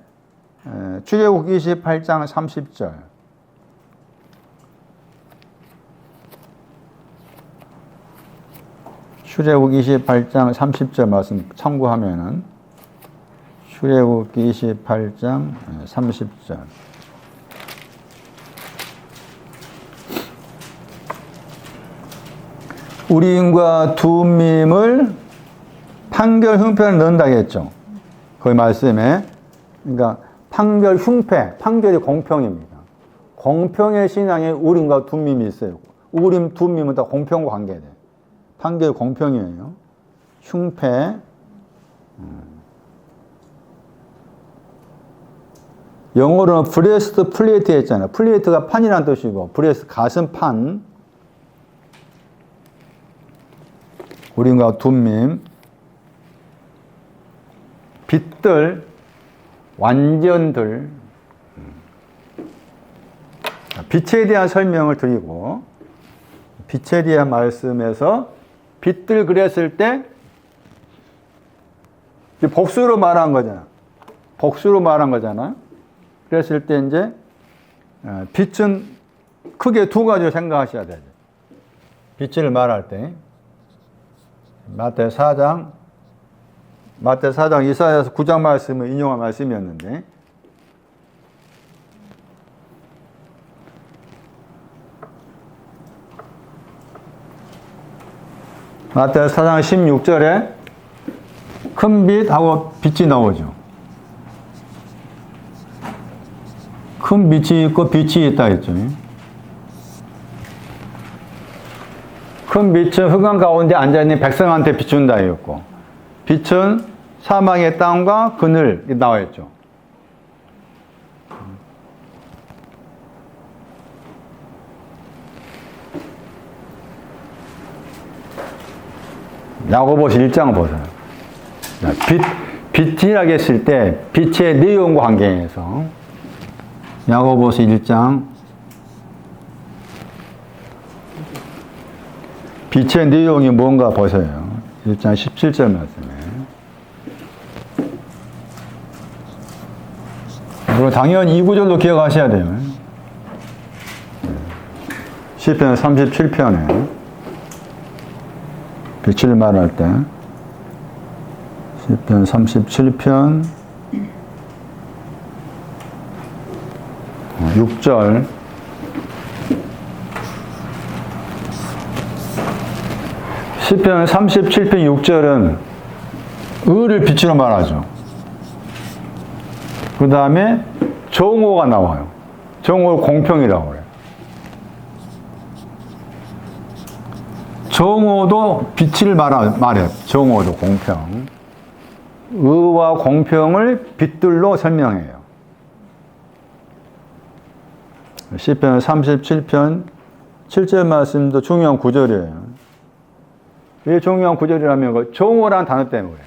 S1: 출애굽 28장 30절, 출애굽 28장 30절 말씀 참고하면은, 출애굽 28장 30절. 우림과 둠밈을 판결 흉패를 넣는다고 했죠. 그 말씀에. 그러니까 판결 흉패, 판결이 공평입니다. 공평의 신앙에 우림과 둠밈이 있어요. 우림, 둠밈은 다 공평과 관계돼요. 판결 공평이에요. 흉패. 영어로는 브레스트 플레이트 했잖아요. 플레이트가 판이라는 뜻이고, 브레스트 가슴판. 우림과 둠밈. 빛들, 완전들. 빛에 대한 설명을 드리고, 빛에 대한 말씀에서 빛들 그랬을 때 복수로 말한 거잖아. 복수로 말한 거잖아. 그랬을 때 이제 빛은 크게 두 가지로 생각하셔야 되죠. 빛을 말할 때 마태 4장 이사야서 9장 말씀을 인용한 말씀이었는데, 마태 4장 16절에 큰 빛하고 빛이 나오죠. 큰 빛이 있고 빛이 있다 했죠. 큰 빛은 흑암 가운데 앉아있는 백성한테 비춘다 했고, 빛은 사망의 땅과 그늘 나와 있죠. 야고보서 1장 보세요. 빛이라고 했을 때 빛의 내용과 관계에서 야고보서 1장 빛의 내용이 뭔가 보세요. 1장 17절 말씀에. 그리고 당연히 이 구절도 기억하셔야 돼요. 시편 37편에 빛을 말할 때 시편 37편 6절 시편 37편 6절은 의를 빛으로 말하죠. 그 다음에 정오가 나와요. 정오를 공평이라고 그래요. 정오도 빛을 말해요. 정오도 공평. 의와 공평을 빛들로 설명해요. 시편 37편 7절 말씀도 중요한 구절이에요. 왜 중요한 구절이라면 그 정오라는 단어 때문에 그래요.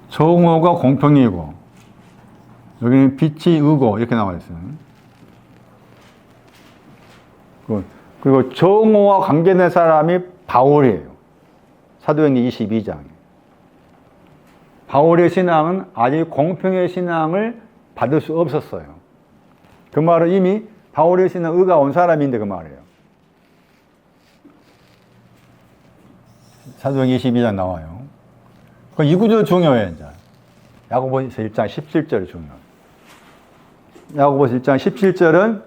S1: 정오가 공평이고, 여기는 빛이 의고 이렇게 나와 있어요. 그리고 정오와 관계된 사람이 바울이에요. 사도행전 22장에. 바울의 신앙은 아직 공평의 신앙을 받을 수 없었어요. 그 말은 이미 바울의 신앙 의가 온 사람인데 그 말이에요. 사도행전 22장 나와요. 이 구절 중요해요. 이제. 야고보서 1장 17절이 중요해요. 야고보서 1장 17절은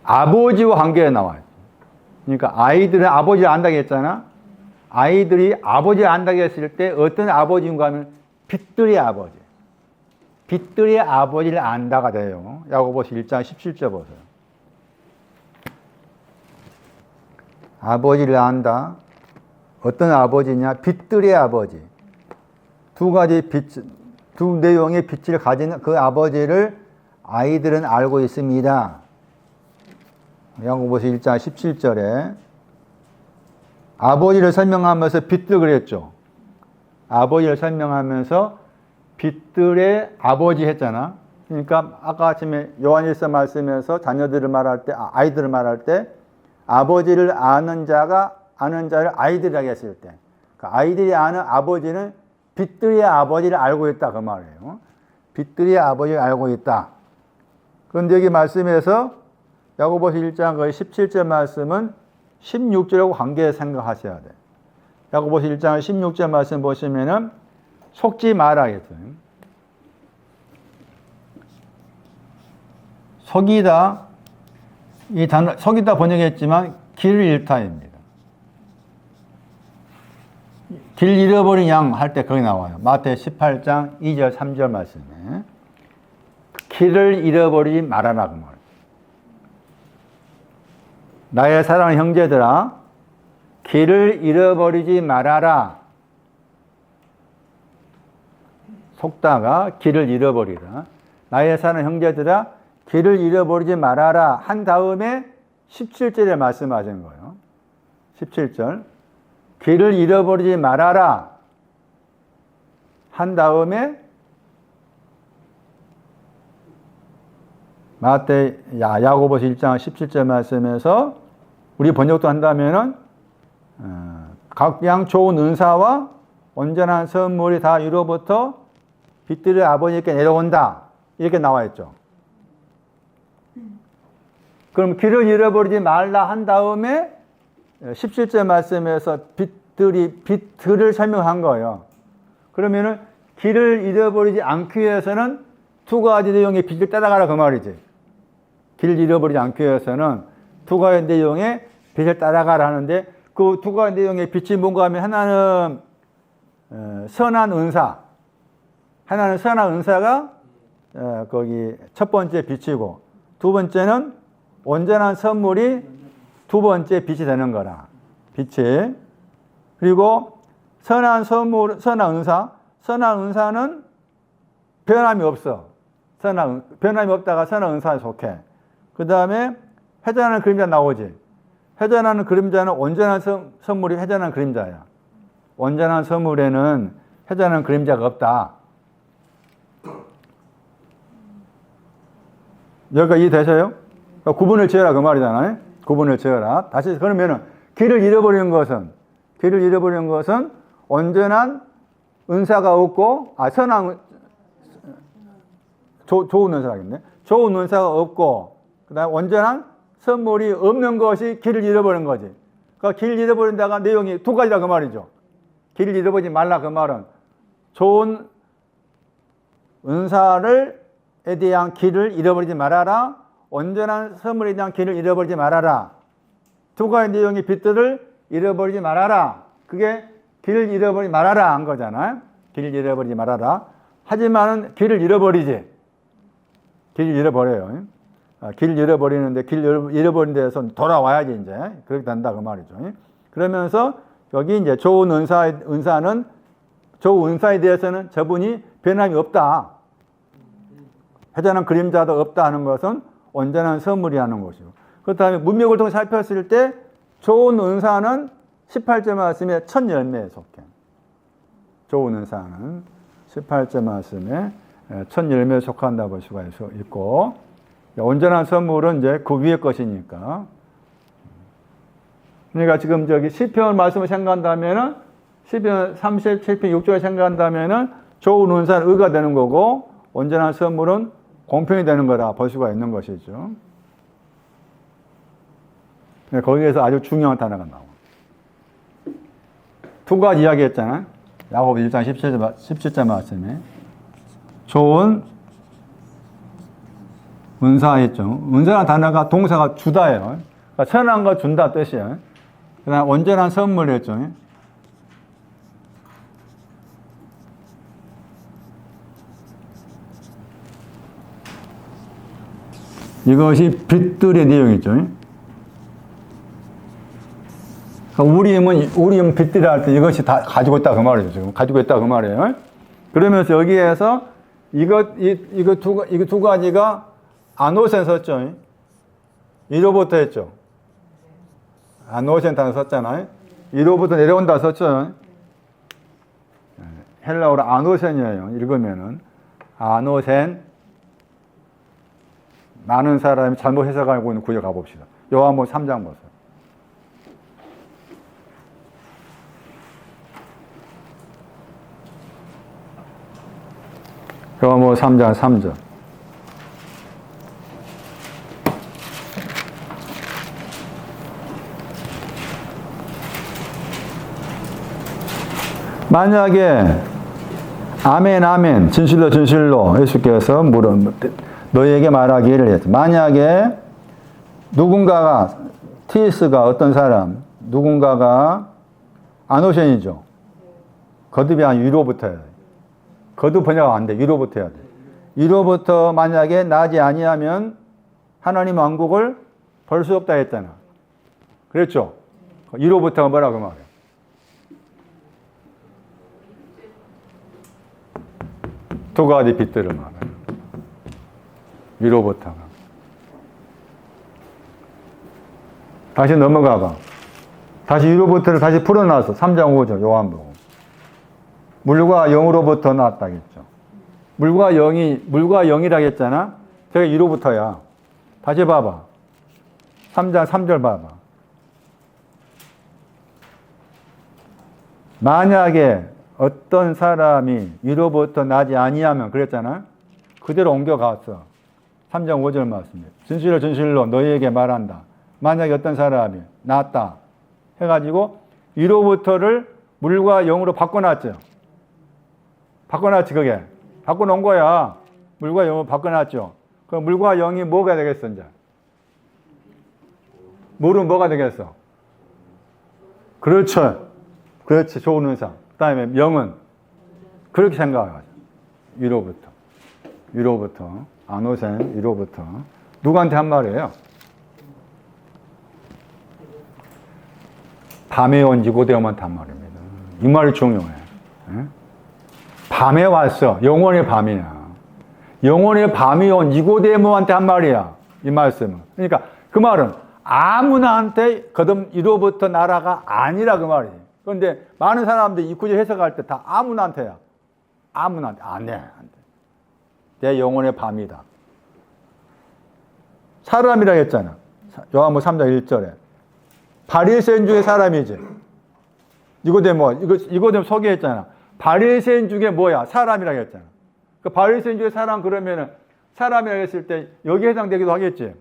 S1: 아버지와 관계에 나와요. 그러니까 아이들은 아버지를 안다고 했잖아. 아이들이 아버지를 안다고 했을 때 어떤 아버지인가 하면 빛들의 아버지. 빛들의 아버지를 안다가 돼요. 야고보서 1장 17절 보세요. 아버지를 안다. 어떤 아버지냐? 빛들의 아버지. 두 가지 빛, 두 내용의 빛을 가진 그 아버지를 아이들은 알고 있습니다. 야고보서 1장 17절에 아버지를 설명하면서 빛들 그랬죠. 아버지를 설명하면서 빛들의 아버지 했잖아. 그러니까 아까 아침에 요한일서 말씀에서 자녀들을 말할 때, 아이들을 말할 때 아버지를 아는 자를 아이들이라고 했을 때, 그 아이들이 아는 아버지는 빛들의 아버지를 알고 있다 그 말이에요. 빛들의 아버지를 알고 있다. 그런데 여기 말씀에서 야고보서 1장 거의 17절 말씀은 16절하고 관계해 생각하셔야 돼. 야고보서 1장 16절 말씀 보시면은 속지 마라 했어요. 속이다, 이 단어, 속이다 번역했지만 길을 잃다입니다. 길 잃어버린 양 할 때 거기 나와요. 마태 18장 2절 3절 말씀에 길을 잃어버리지 말아라 그 말. 나의 사랑하는 형제들아, 길을 잃어버리지 말아라. 속다가 길을 잃어버리라. 나의 사랑하는 형제들아, 길을 잃어버리지 말아라. 한 다음에 17절에 말씀하신 거예요. 17절. 길을 잃어버리지 말아라. 한 다음에 야고보서 1장 17절 말씀에서 우리 번역도 한다면은 각양 좋은 은사와 온전한 선물이 다 위로부터 빛들의 아버지께 내려온다. 이렇게 나와 있죠. 그럼 길을 잃어버리지 말라 한 다음에 17절 말씀에서 빛들을 설명한 거예요. 그러면은 길을 잃어버리지 않기 위해서는 두 가지 내용의 빛을 따라가라 그 말이지. 길을 잃어버리지 않기 위해서는 두 가지 내용의 빛을 따라가라 하는데 그 두 가지 내용의 빛이 뭔가 하면 하나는 선한 은사. 하나는 선한 은사가 거기 첫 번째 빛이고 두 번째는 온전한 선물이 두 번째 빛이 되는 거라. 빛이. 그리고 선한 선물, 선한 은사는 변함이 없어. 변함이 없다가 선한 은사에 속해. 그 다음에 회전하는 그림자 나오지. 회전하는 그림자는 온전한 선물이 회전하는 그림자야. 온전한 선물에는 회전하는 그림자가 없다. 여기가 이해되세요? 그러니까 구분을 지어라 그 말이잖아요. 구분을 지어라. 다시 그러면은 길을 잃어버리는 것은 온전한 은사가 없고 선한 좋은 은사라겠네. 좋은 은사가 없고 그다음에 온전한 선물이 없는 것이 길을 잃어버린 거지. 그러니까 길을 잃어버린다가 내용이 두 가지라 그 말이죠. 길을 잃어버리지 말라 그 말은 좋은 은사에 대한 길을 잃어버리지 말아라. 온전한 선물에 대한 길을 잃어버리지 말아라. 두 가지 내용의 빛들을 잃어버리지 말아라. 그게 길을 잃어버리지 말아라 한 거잖아요. 길을 잃어버리지 말아라. 하지만은 길을 잃어버리지. 길을 잃어버려요. 길을 잃어버리는데 길을 잃어버린 데에서 돌아와야지 이제 그렇게 된다 그 말이죠. 그러면서 여기 이제 좋은 은사는 좋은 은사에 대해서는 저분이 변함이 없다. 회전한 그림자도 없다 하는 것은 온전한 선물이라는 것이고. 그 다음에 문맥을 통해 살폈을 때 좋은 은사는 18절 말씀에 첫 열매에 속해. 좋은 은사는 18절 말씀에 첫 열매에 속한다 볼 수가 있고 온전한 선물은 이제 그 위의 것이니까. 그러니까 지금 저기 시편 말씀을 생각한다면은 시편 37편 6절을 생각한다면은 좋은 은사는 의가 되는 거고 온전한 선물은 공평이 되는 거라 볼 수가 있는 것이죠. 거기에서 아주 중요한 단어가 나와. 두 가지 이야기 했잖아. 야고보 1장 17절 말씀에. 좋은 은사 했죠. 은사라는 단어가 동사가 주다예요. 그러니까 선한 거 준다 뜻이에요. 그 다음 온전한 선물 했죠. 이것이 빚들의 내용이죠. 우리 힘은 빚들이라 할 때 이것이 다 가지고 있다 그 말이죠. 지금 가지고 있다 그 말이에요. 그러면서 여기에서 이거 두 가지가 아노센 썼죠. 이로부터 했죠. 아노센 단어 썼잖아요. 이로부터 내려온다 썼죠. 헬라어로 아노센이에요. 읽으면은 아노센. 많은 사람이 잘못 해석하고 있는 구절 가봅시다. 요한복음 3장 보세요. 요한복음 3장 3절. 만약에 아멘 아멘 진실로 진실로 예수께서 너희에게 말하기를 했지. 만약에 누군가가 티스가 어떤 사람 누군가가 아노센이죠. 거듭이 아니라 위로부터 해야 돼. 거듭 번역가 안 돼. 위로부터 해야 돼. 위로부터 만약에 나지 아니하면 하나님 왕국을 볼 수 없다 했잖아. 그랬죠? 위로부터가 뭐라고 말해요? 두 가지 빚들을 말해요. 위로부터가. 다시 넘어가 봐. 다시 위로부터를 다시 풀어놔서 3장 5절 요한복음. 물과 영으로부터 나왔다겠죠. 물과 영이라 했잖아. 저게 위로부터야. 다시 봐봐. 3장 3절 봐봐. 만약에 어떤 사람이 위로부터 나지 아니하면 그랬잖아. 그대로 옮겨갔어. 3장 5절 말씀이에요. 진실로 진실로 너희에게 말한다. 만약에 어떤 사람이 나왔다 해가지고 위로부터를 물과 영으로 바꿔놨죠. 바꿔놨지 그게. 바꿔놓은 거야. 물과 영으로 바꿔놨죠. 그 물과 영이 뭐가 되겠어 이제? 물은 뭐가 되겠어? 그렇죠. 그렇지. 좋은 의상. 그 다음에 영은 그렇게 생각하죠. 위로부터. 아노센, 위로부터. 누구한테 한 말이에요? 밤에 온 니고데모한테 한 말입니다. 이 말이 중요해. 밤에 왔어. 영원의 밤이야. 영원의 밤이 온 니고데모한테 한 말이야. 이 말씀은. 그러니까 그 말은 아무나한테 거듭 이로부터 나라가 아니라 그 말이에요. 그런데 많은 사람들이 이 구절 해석할 때 다 아무나한테야. 아무나한테. 안 돼. 내 영혼의 밤이다. 사람이라 했잖아. 요한복음 3장 1절에. 바리새인 중에 사람이지. 니고데모 소개했잖아. 바리새인 중에 뭐야? 사람이라 했잖아. 그 바리새인 중에 사람 그러면은 사람이라 했을 때 여기에 해당되기도 하겠지.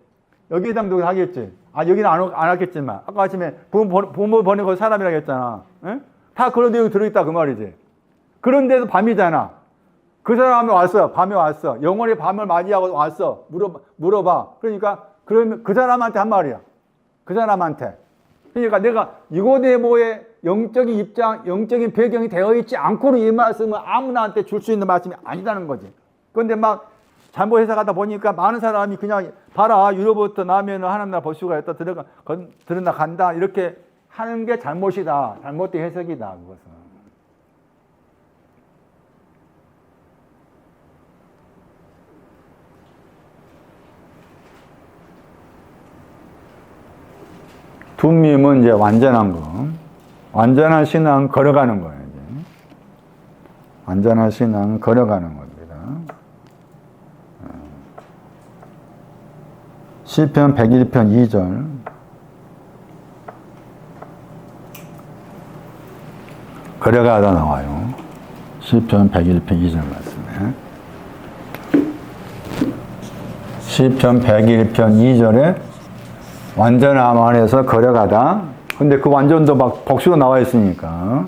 S1: 여기에 해당되기도 하겠지. 여기는 안 하겠지만 아까 아침에 부모 보내고 사람이라 했잖아. 응? 다 그런 내용이 들어있다 그 말이지. 그런데도 밤이잖아. 그 사람이 왔어. 밤에 왔어. 영원히 밤을 맞이하고 왔어. 물어봐. 그러니까 그러면 그 사람한테 한 말이야. 그 사람한테. 그러니까 내가 니고데모의 영적인 입장, 영적인 배경이 되어 있지 않고는 이 말씀은 아무나한테 줄 수 있는 말씀이 아니다는 거지. 그런데 막 잘못 해석하다 보니까 많은 사람이 그냥 봐라 유로부터 나면 하나님 나라 볼 수가 있다 들어나 간다 이렇게 하는 게 잘못이다. 잘못된 해석이다. 그것은. 둠밈은 이제 완전한 거. 완전한 신앙 걸어가는 거예요. 이제. 완전한 신앙 걸어가는 겁니다. 시편 101편 2절. 걸어가다 나와요. 시편 101편 2절 말씀에. 시편 101편 2절에 완전함 안에서 걸어가다. 근데 그 완전도 막 복수로 나와 있으니까.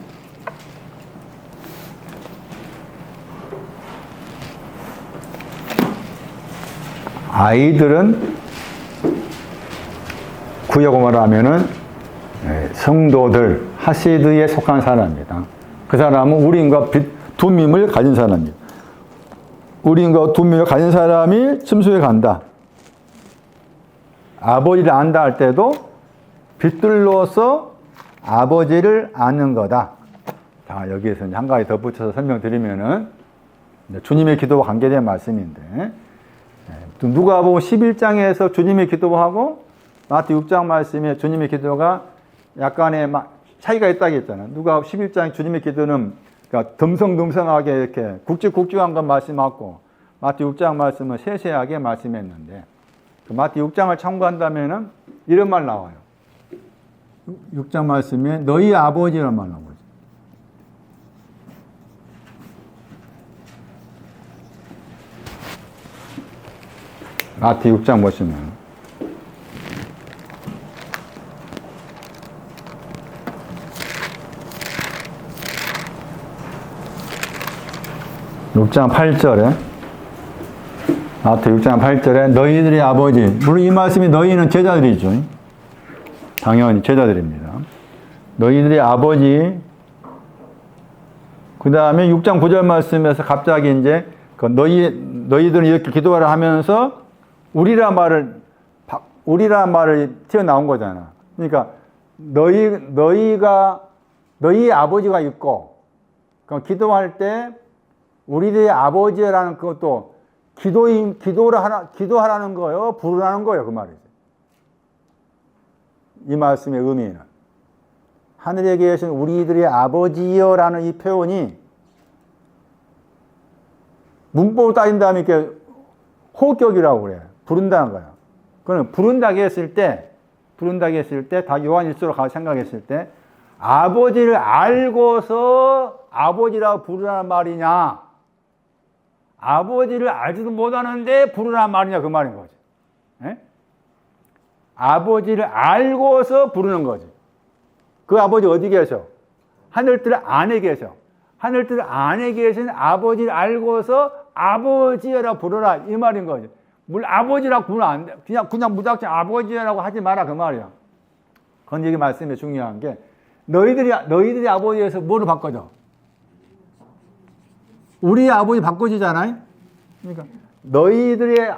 S1: 아이들은 구역어로 하면은 성도들, 하시드에 속한 사람입니다. 그 사람은 우린과 둠밈을 가진 사람입니다. 우린과 둠밈을 가진 사람이 침수에 간다. 아버지를 안다 할 때도 빛들로서 아버지를 아는 거다. 자, 여기에서 한 가지 덧붙여서 설명드리면은 주님의 기도와 관계된 말씀인데, 누가복음 11장에서 주님의 기도하고 마태 6장 말씀에 주님의 기도가 약간의 차이가 있다고 했잖아요. 누가복음 11장 주님의 기도는 그러니까 듬성듬성하게 이렇게 굵직굵직한 건 말씀하고, 마태 6장 말씀은 세세하게 말씀했는데, 그 마태 6장을 참고한다면은 이런 말 나와요. 6장 말씀에 너희 아버지란 말 나오죠. 마태 6장 보시면 (6장 8절에) 마태 6장 8절에 너희들의 아버지, 물론 이 말씀이 너희는 제자들이죠. 당연히 제자들입니다. 너희들의 아버지, 그 다음에 6장 9절 말씀에서 갑자기 이제 너희들은 이렇게 기도하라 하면서 우리란 말을 튀어나온 거잖아. 그러니까 너희 아버지가 있고, 그러니까 기도할 때 우리들의 아버지라는 것도 기도하라는 거예요, 부르라는 거예요, 그 말이죠. 이 말씀의 의미는 하늘에 계신 우리들의 아버지여라는 이 표현이 문법을 따진다면 이렇게 호격이라고 그래요. 부른다는 거예요. 그는 부른다고 했을 때 다 요한일서로 가서 생각했을 때 아버지를 알고서 아버지라고 부르라는 말이냐, 아버지를 알지도 못하는데 부르라는 말이냐, 그 말인 거지. 에? 아버지를 알고서 부르는 거지. 그 아버지 어디 계셔? 하늘들 안에 계셔. 하늘들 안에 계신 아버지를 알고서 아버지여라 부르라, 이 말인 거지. 물론 아버지라고 부르면 안 돼. 그냥 무작정 아버지라고 하지 마라, 그 말이야. 그건 여기 말씀이 중요한 게 너희들이 아버지에서 뭐로 바꿔져? 우리 아버지 바꿔지잖아요. 그러니까 너희들의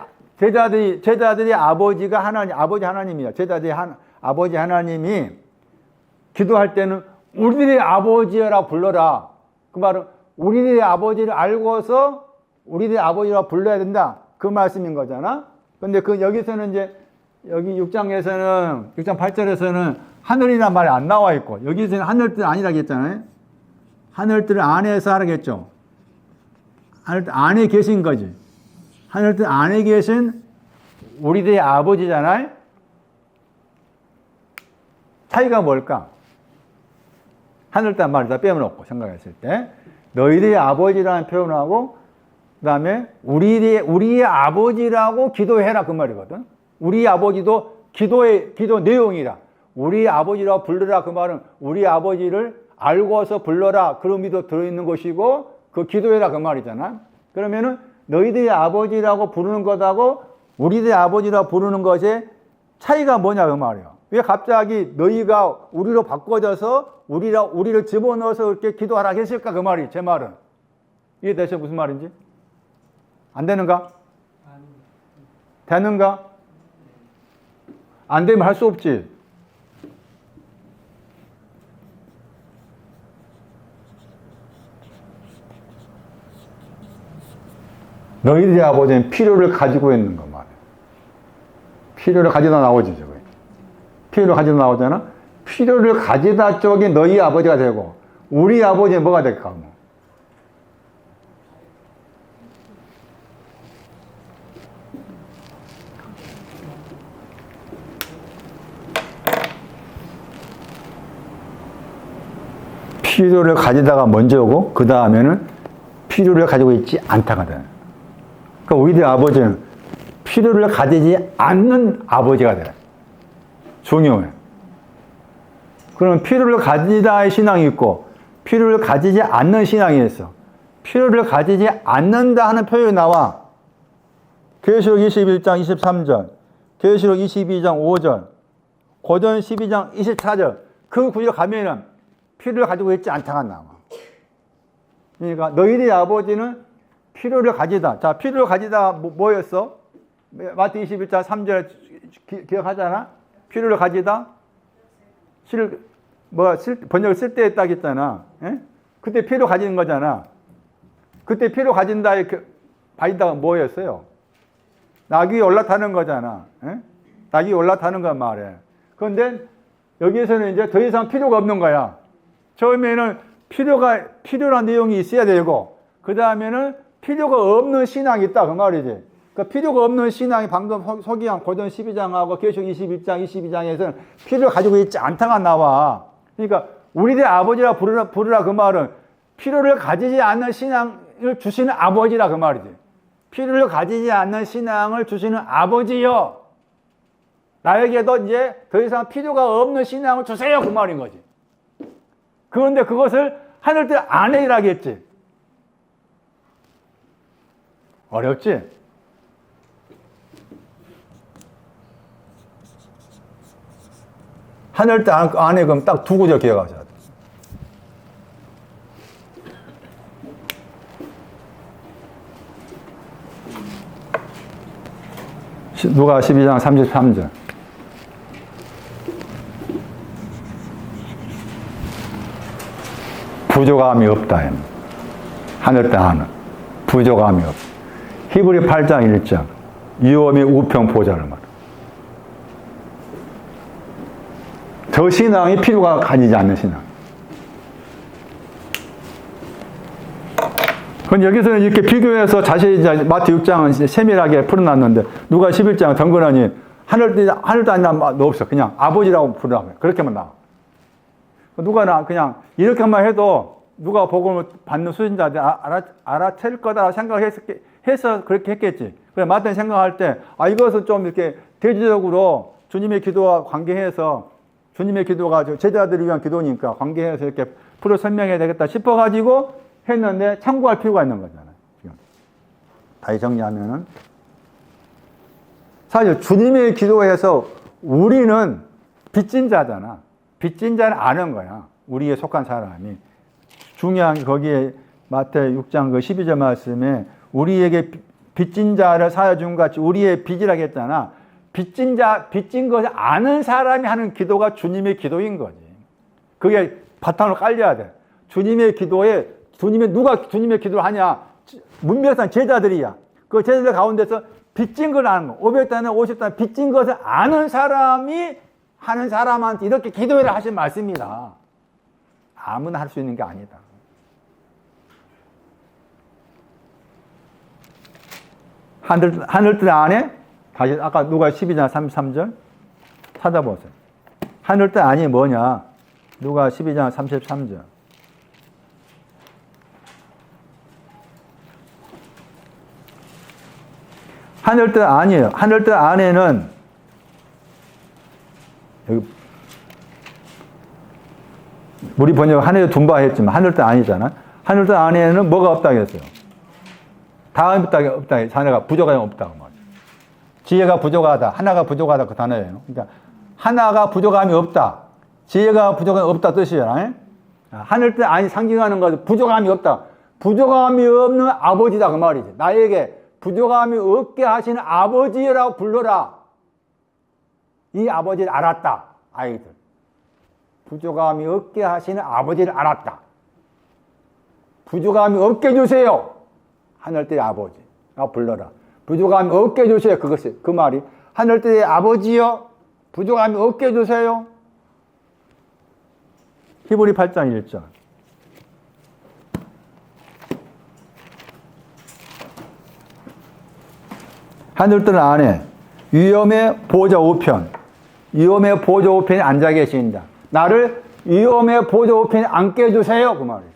S1: 제자들이 아버지가 아버지 하나님이야. 제자들이 아버지 하나님이 기도할 때는 우리들의 아버지여라 불러라. 그 말은 우리들의 아버지를 알고서 우리들의 아버지라 불러야 된다, 그 말씀인 거잖아. 근데 여기서는 이제 여기 6장 8절에서는 하늘이란 말이 안 나와 있고, 여기서는 하늘들 아니라고 했잖아요. 하늘들 안에서 하라겠죠. 하늘들 안에 계신 거지. 하늘들 안에 계신 우리들의 아버지잖아요. 차이가 뭘까? 하늘단 말을 다 빼놓고 생각했을 때 너희들의 아버지라는 표현하고, 그 다음에 우리의 아버지라고 기도해라, 그 말이거든. 우리 아버지도 기도 내용이라. 우리 아버지라고 불러라, 그 말은 우리 아버지를 알고서 불러라, 그런 의미도 들어있는 것이고, 그 기도해라, 그 말이잖아. 그러면은 너희들의 아버지라고 부르는 것하고 우리들의 아버지라고 부르는 것의 차이가 뭐냐, 그 말이야. 왜 갑자기 너희가 우리로 바꿔져서 우리를 집어넣어서 이렇게 기도하라 했을까, 그 말이, 제 말은. 이해되셔? 무슨 말인지? 안 되는가? 되는가? 안 되면 할 수 없지. 너희들의 아버지는 필요를 가지고 있는 거 말이야. 필요를 가지다 나오지, 저거. 필요를 가지다 나오잖아? 필요를 가지다 쪽이 너희 아버지가 되고, 우리 아버지는 뭐가 될까, 뭐. 필요를 가지다가 먼저 오고, 그 다음에는 필요를 가지고 있지 않다가 돼. 그러니까 우리들 아버지는 필요를 가지지 않는 아버지가 돼. 중요해. 그러면 필요를 가지다의 신앙이 있고, 필요를 가지지 않는 신앙이 있어. 필요를 가지지 않는다 하는 표현이 나와. 계시록 21장 23절, 계시록 22장 5절, 고전 12장 24절, 그 구절 가면은 필요를 가지고 있지 않다가 나와. 그러니까 너희들의 아버지는 필요를 가지다. 자, 필요를 가지다 뭐였어?
S2: 마태 21장 3절 기억하잖아? 필요를 가지다? 번역을 쓸 때 딱 있잖아. 예? 그때 필요 가지는 거잖아. 그때 필요 가진다의 바이다가 뭐였어요? 낙이 올라타는 거잖아. 예? 낙이 올라타는 건 말이야. 그런데 여기에서는 이제 더 이상 필요가 없는 거야. 처음에는 필요한 내용이 있어야 되고, 그 다음에는 필요가 없는 신앙이 있다. 그 말이지. 그러니까 필요가 없는 신앙이 방금 소개한 고전 12장하고 계시록 21장, 22장에서는 필요를 가지고 있지 않다가 나와. 그러니까 우리들 아버지라 부르라 그 말은 필요를 가지지 않는 신앙을 주시는 아버지라 그 말이지. 필요를 가지지 않는 신앙을 주시는 아버지요. 나에게도 이제 더 이상 필요가 없는 신앙을 주세요. 그 말인 거지. 그런데 그것을 하늘들 안에 일하겠지. 어렵지? 하늘들 안에 그럼 딱 두 구절 기억하셔야 돼. 누가 12장 33절. 부족함이 없다. 하늘땅 하는 부족함이 없다. 히브리 8장 1장 유엄의 우평 보좌를 말해. 저 신앙이 필요가 가지지 않는 신앙. 그런데 여기서는 이렇게 비교해서 자세히 마태 6장은 세밀하게 풀어놨는데 누가 11장은 덩그러니 하늘도 아니라 없어. 그냥 아버지라고 부르라고 해. 그렇게만 나와. 누가 그냥 이렇게만 해도 누가 복음을 받는 수신자들 알아챌 거다 생각해서 그렇게 했겠지. 그래, 마태는 생각할 때, 이것은 좀 이렇게 대지적으로 주님의 기도와 관계해서 주님의 기도가 제자들을 위한 기도니까 관계해서 이렇게 풀어 설명해야 되겠다 싶어가지고 했는데 참고할 필요가 있는 거잖아요. 지금. 다시 정리하면은. 사실 주님의 기도에서 우리는 빚진 자잖아. 빚진 자는 아는 거야. 우리에 속한 사람이. 중요한 게 거기에 마태 6장 그 12절 말씀에 우리에게 빚진 자를 사여 준 같이 우리의 빚이라고 했잖아. 빚진 것을 아는 사람이 하는 기도가 주님의 기도인 거지. 그게 바탕으로 깔려야 돼. 주님의 기도에 누가 주님의 기도를 하냐? 문명상 제자들이야. 그 제자들 가운데서 빚진 걸 아는 거. 500단에 50단 빚진 것을 아는 사람이 하는 사람한테 이렇게 기도해라 하신 말씀이다. 아무나 할 수 있는 게 아니다. 하늘들 안에 다시 아까 누가 12장 33절 찾아보세요. 하늘들 안이 뭐냐? 누가 12장 33절. 하늘들 안이에요. 하늘들 안에는 여기 우리 번역 하늘에 둔바 했지만 하늘들 아니잖아. 하늘들 안에는 뭐가 없다고 했어요? 다음이 없다. 자네가 부족함이 없다고 말이에요. 지혜가 부족하다. 하나가 부족하다. 그 단어예요. 그러니까 하나가 부족함이 없다. 지혜가 부족함이 없다 뜻이잖아요. 하늘들 안이 상징하는 것은 부족함이 없다. 부족함이 없는 아버지다 그 말이지. 나에게 부족함이 없게 하시는 아버지라고 불러라. 이 아버지를 알았다. 아이들. 부족함이 없게 하시는 아버지를 알았다. 부족함이 없게 해주세요. 하늘들의 아버지라고 불러라. 부족함이 없게 해주세요. 그것이 그 말이 하늘들의 아버지요. 부족함이 없게 해주세요. 히브리 8장 1절. 하늘들 안에 위엄의 보좌 우편, 위엄의 보좌 우편에 앉아 계신다. 나를 위엄의 보좌 우편에 앉게 해주세요. 그 말이에요.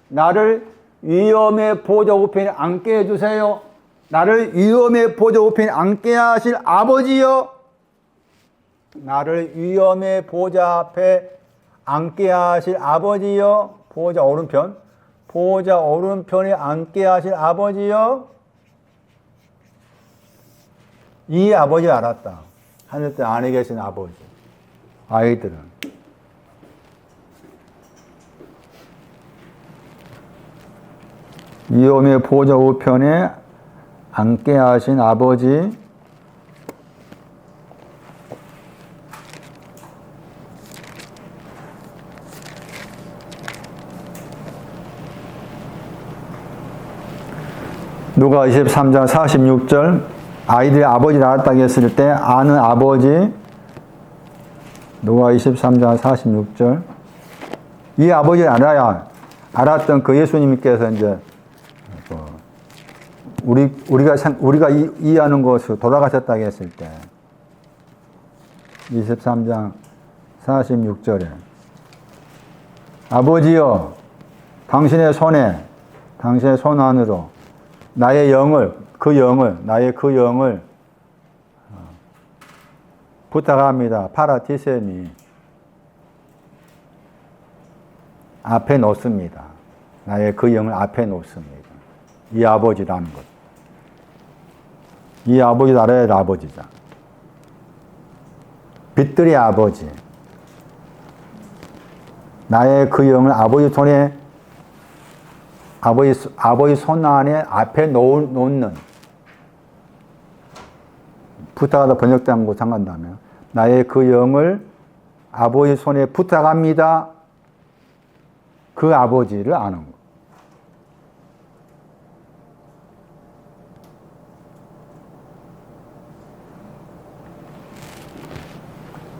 S2: 나를 위엄의 보좌 우편에 앉게 해주세요. 나를 위엄의 보좌 우편에 앉게 하실 아버지요. 나를 위엄의 보좌 앞에 앉게 하실 아버지요. 보좌 오른편. 보좌 오른편에 앉게 하실 아버지요. 이 아버지를 알았다. 하늘들 안에 계신 아버지. 아이들은. 위엄의 보좌 우편에 앉게 하신 아버지. 누가 23장 46절 아이들이 아버지를 알았다고 했을 때 아는 아버지 누가 23장 46절 이 아버지를 알아야 알았던 그 예수님께서 이제 우리가 이해하는 것으로 돌아가셨다고 했을 때 23장 46절에 아버지여 당신의 손에 당신의 손 안으로 나의 나의 그 영을 부탁합니다. 파라티셈이 앞에 놓습니다. 나의 그 영을 앞에 놓습니다. 이 아버지라는 것. 이 아버지 나라의 아버지자. 빛들의 아버지. 나의 그 영을 아버지 손에 아버지 손 안에 앞에 놓는 부탁하다 번역된 거 상관다면 나의 그 영을 아버지 손에 부탁합니다. 그 아버지를 아는 거.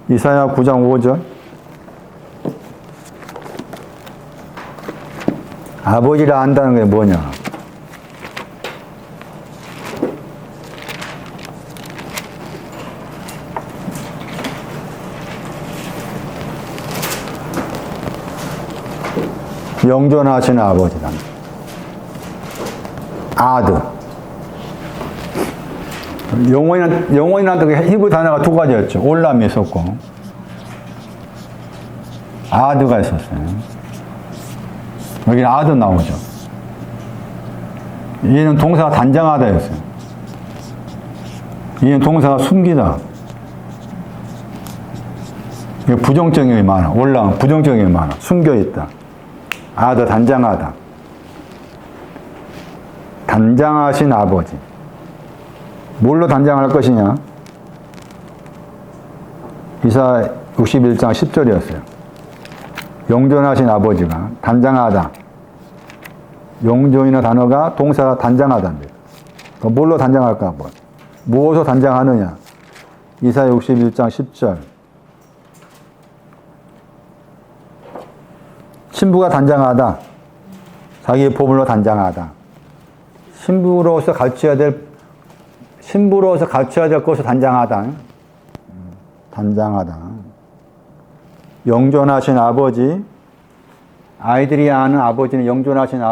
S2: 이사야 9장 5절 아버지를 안다는 게 뭐냐? 영존하시는 아버지란 아드. 영혼이란 히브리 단어가 두 가지였죠. 올람이 있었고 아드가 있었어요. 여기는 아드 나오죠. 얘는 동사가 단장하다였어요. 얘는 동사가 숨기다. 이게 부정적인 게 많아. 올람 부정적인 게 많아. 숨겨있다. 아드 단장하다. 단장하신 아버지. 뭘로 단장할 것이냐? 이사 61장 10절이었어요. 영존하신 아버지가 단장하다. 영존이라는 단어가 동사가 단장하다입니다. 뭘로 단장할까? 무엇으로 단장하느냐? 이사 61장 10절. 신부가 단장하다. 자기의 보물로 단장하다. 신부로서 갖춰야 될 것을 단장하다. 단장하다. 영존하신 아버지, 아이들이 아는 아버지는 영존하신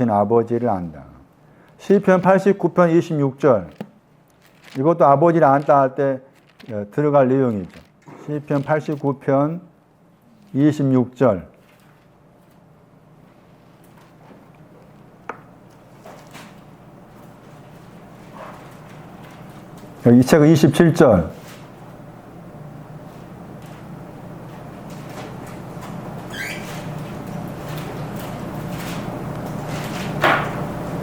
S2: 아버지를 안다. 시편 89편 26절. 이것도 아버지를 안다 할 때 들어갈 내용이죠. 시편 89편 26절. 이 책은 27절.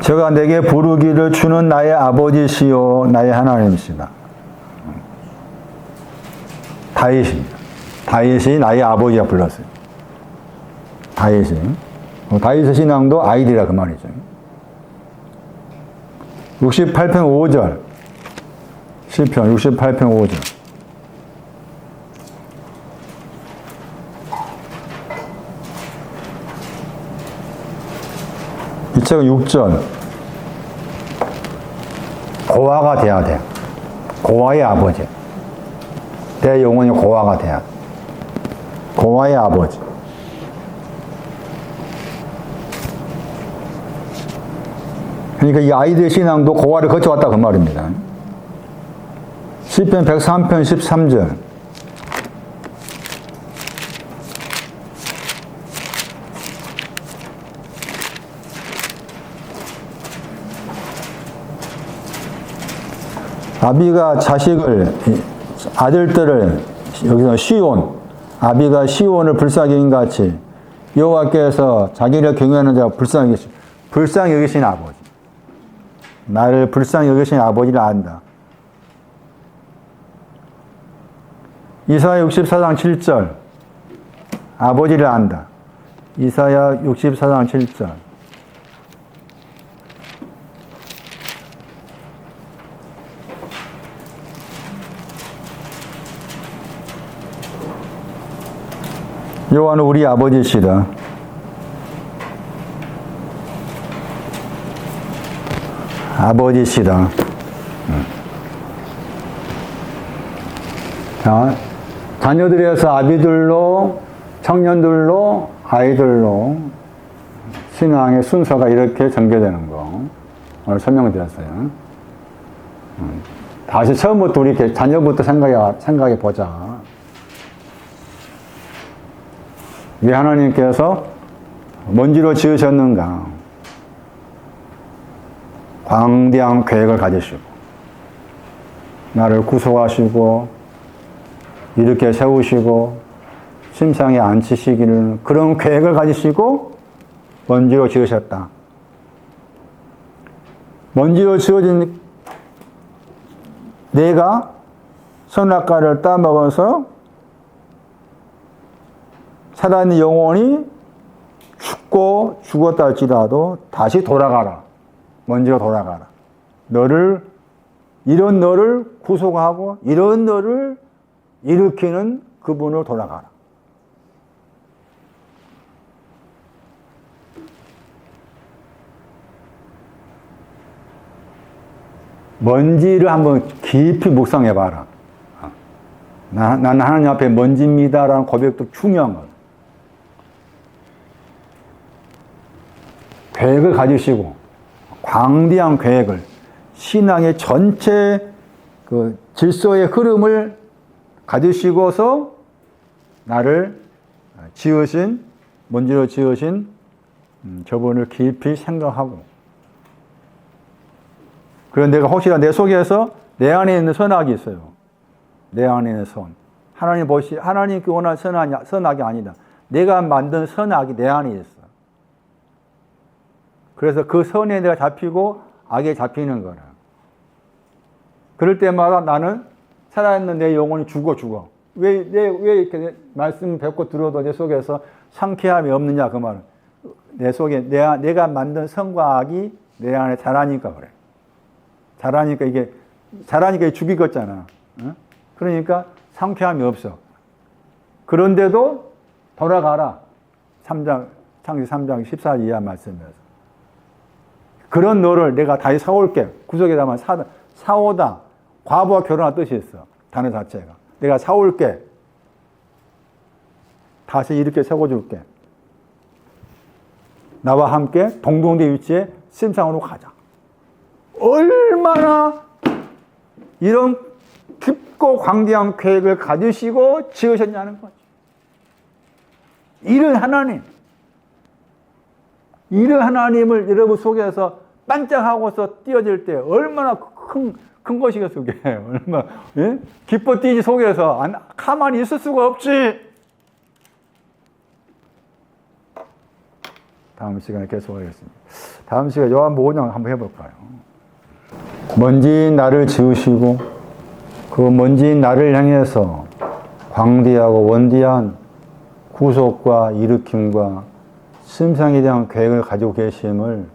S2: 제가 내게 부르기를 주는 나의 아버지시요 나의 하나님이시다. 다윗입니다. 다윗이 나의 아버지가 불렀어요. 다윗의 신앙도 아이들이라 그 말이죠. 68편 5절. 시편 68편 5절. 이 책은 6절. 고아가 돼야 돼. 고아의 아버지. 내 영혼이 고아가 돼야 돼. 고아의 아버지. 그러니까 이 아이들의 신앙도 고아를 거쳐왔다 그 말입니다. 시편 103편 13절. 아비가 아들들을 여기서 아비가 시온을 불쌍히 여긴 같이 여호와께서 자기를 경외하는 자가 불쌍히 여기신 아버지. 나를 불쌍히 여기신 아버지를 안다. 이사야 64장 7절. 아버지를 안다. 이사야 64장 7절.
S1: 여호와는 우리 아버지시다. 아버지시다. 자, 자녀들에서 아비들로, 청년들로, 아이들로 신앙의 순서가 이렇게 전개되는 거 오늘 설명드렸어요. 다시 처음부터 우리 자녀부터 생각해 보자. 왜 하나님께서 먼지로 지으셨는가? 광대한 계획을 가지시고 나를 구속하시고 이렇게 세우시고 심상에 앉히시기를 그런 계획을 가지시고 먼지로 지으셨다. 먼지로 지어진 내가 선악과를 따먹어서 살아있는 영혼이 죽고 죽었다 할지라도 다시 돌아가라. 먼지로 돌아가라. 이런 너를 구속하고 이런 너를 일으키는 그분으로 돌아가라. 먼지를 한번 깊이 묵상해 봐라. 나는 하나님 앞에 먼지입니다라는 고백도 중요한 거예요. 계획을 가지시고 광대한 계획을 신앙의 전체 그 질서의 흐름을 가지시고서 나를 지으신 먼지로 지으신 저분을 깊이 생각하고 그런 내가 혹시나 내 속에서 내 안에 있는 선악이 있어요. 내 안에 있는 선. 하나님께 원하는 선악이 아니다. 내가 만든 선악이 내 안에 있어. 그래서 그 선에 내가 잡히고 악에 잡히는 거라. 그럴 때마다 나는 살아있는 내 영혼이 죽어. 왜 이렇게 말씀 뵙고 들어도 내 속에서 상쾌함이 없느냐 그 말은. 내 속에 내가 만든 선과 악이 내 안에 자라니까 그래. 자라니까 이게 죽이겠잖아. 어? 그러니까 상쾌함이 없어. 그런데도 돌아가라. 창세기 3장 14절 이하 말씀이어서. 그런 너를 내가 다시 사올게. 구속에 담아 사오다. 과부와 결혼한 뜻이 있어. 단어 자체가. 내가 사올게. 다시 이렇게 세워줄게. 나와 함께 동등대 위치에 심상으로 가자. 얼마나 이런 깊고 광대한 계획을 가지시고 지으셨냐는 거지. 이런 하나님을 여러분 속에서 반짝하고서 띄어질 때 얼마나 큰 것이겠어, 그게. 얼마나, 예? 기뻐 뛰지 속에서. 가만히 있을 수가 없지. 다음 시간에 계속하겠습니다. 다음 시간에 요한복음 5장 한번 해볼까요? 먼지인 나를 지으시고 그 먼지인 나를 향해서 광대하고 원대한 구속과 일으킴과 심상에 대한 계획을 가지고 계심을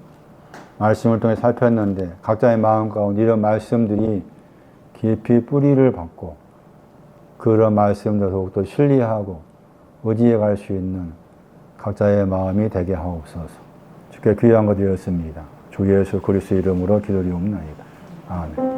S1: 말씀을 통해 살폈는데 각자의 마음 가운데 이런 말씀들이 깊이 뿌리를 받고 그런 말씀들 더욱더 신뢰하고 의지해 갈 수 있는 각자의 마음이 되게 하옵소서. 주께 귀한 것 되었습니다. 주 예수 그리스도 이름으로 기도리옵나이다. 아멘.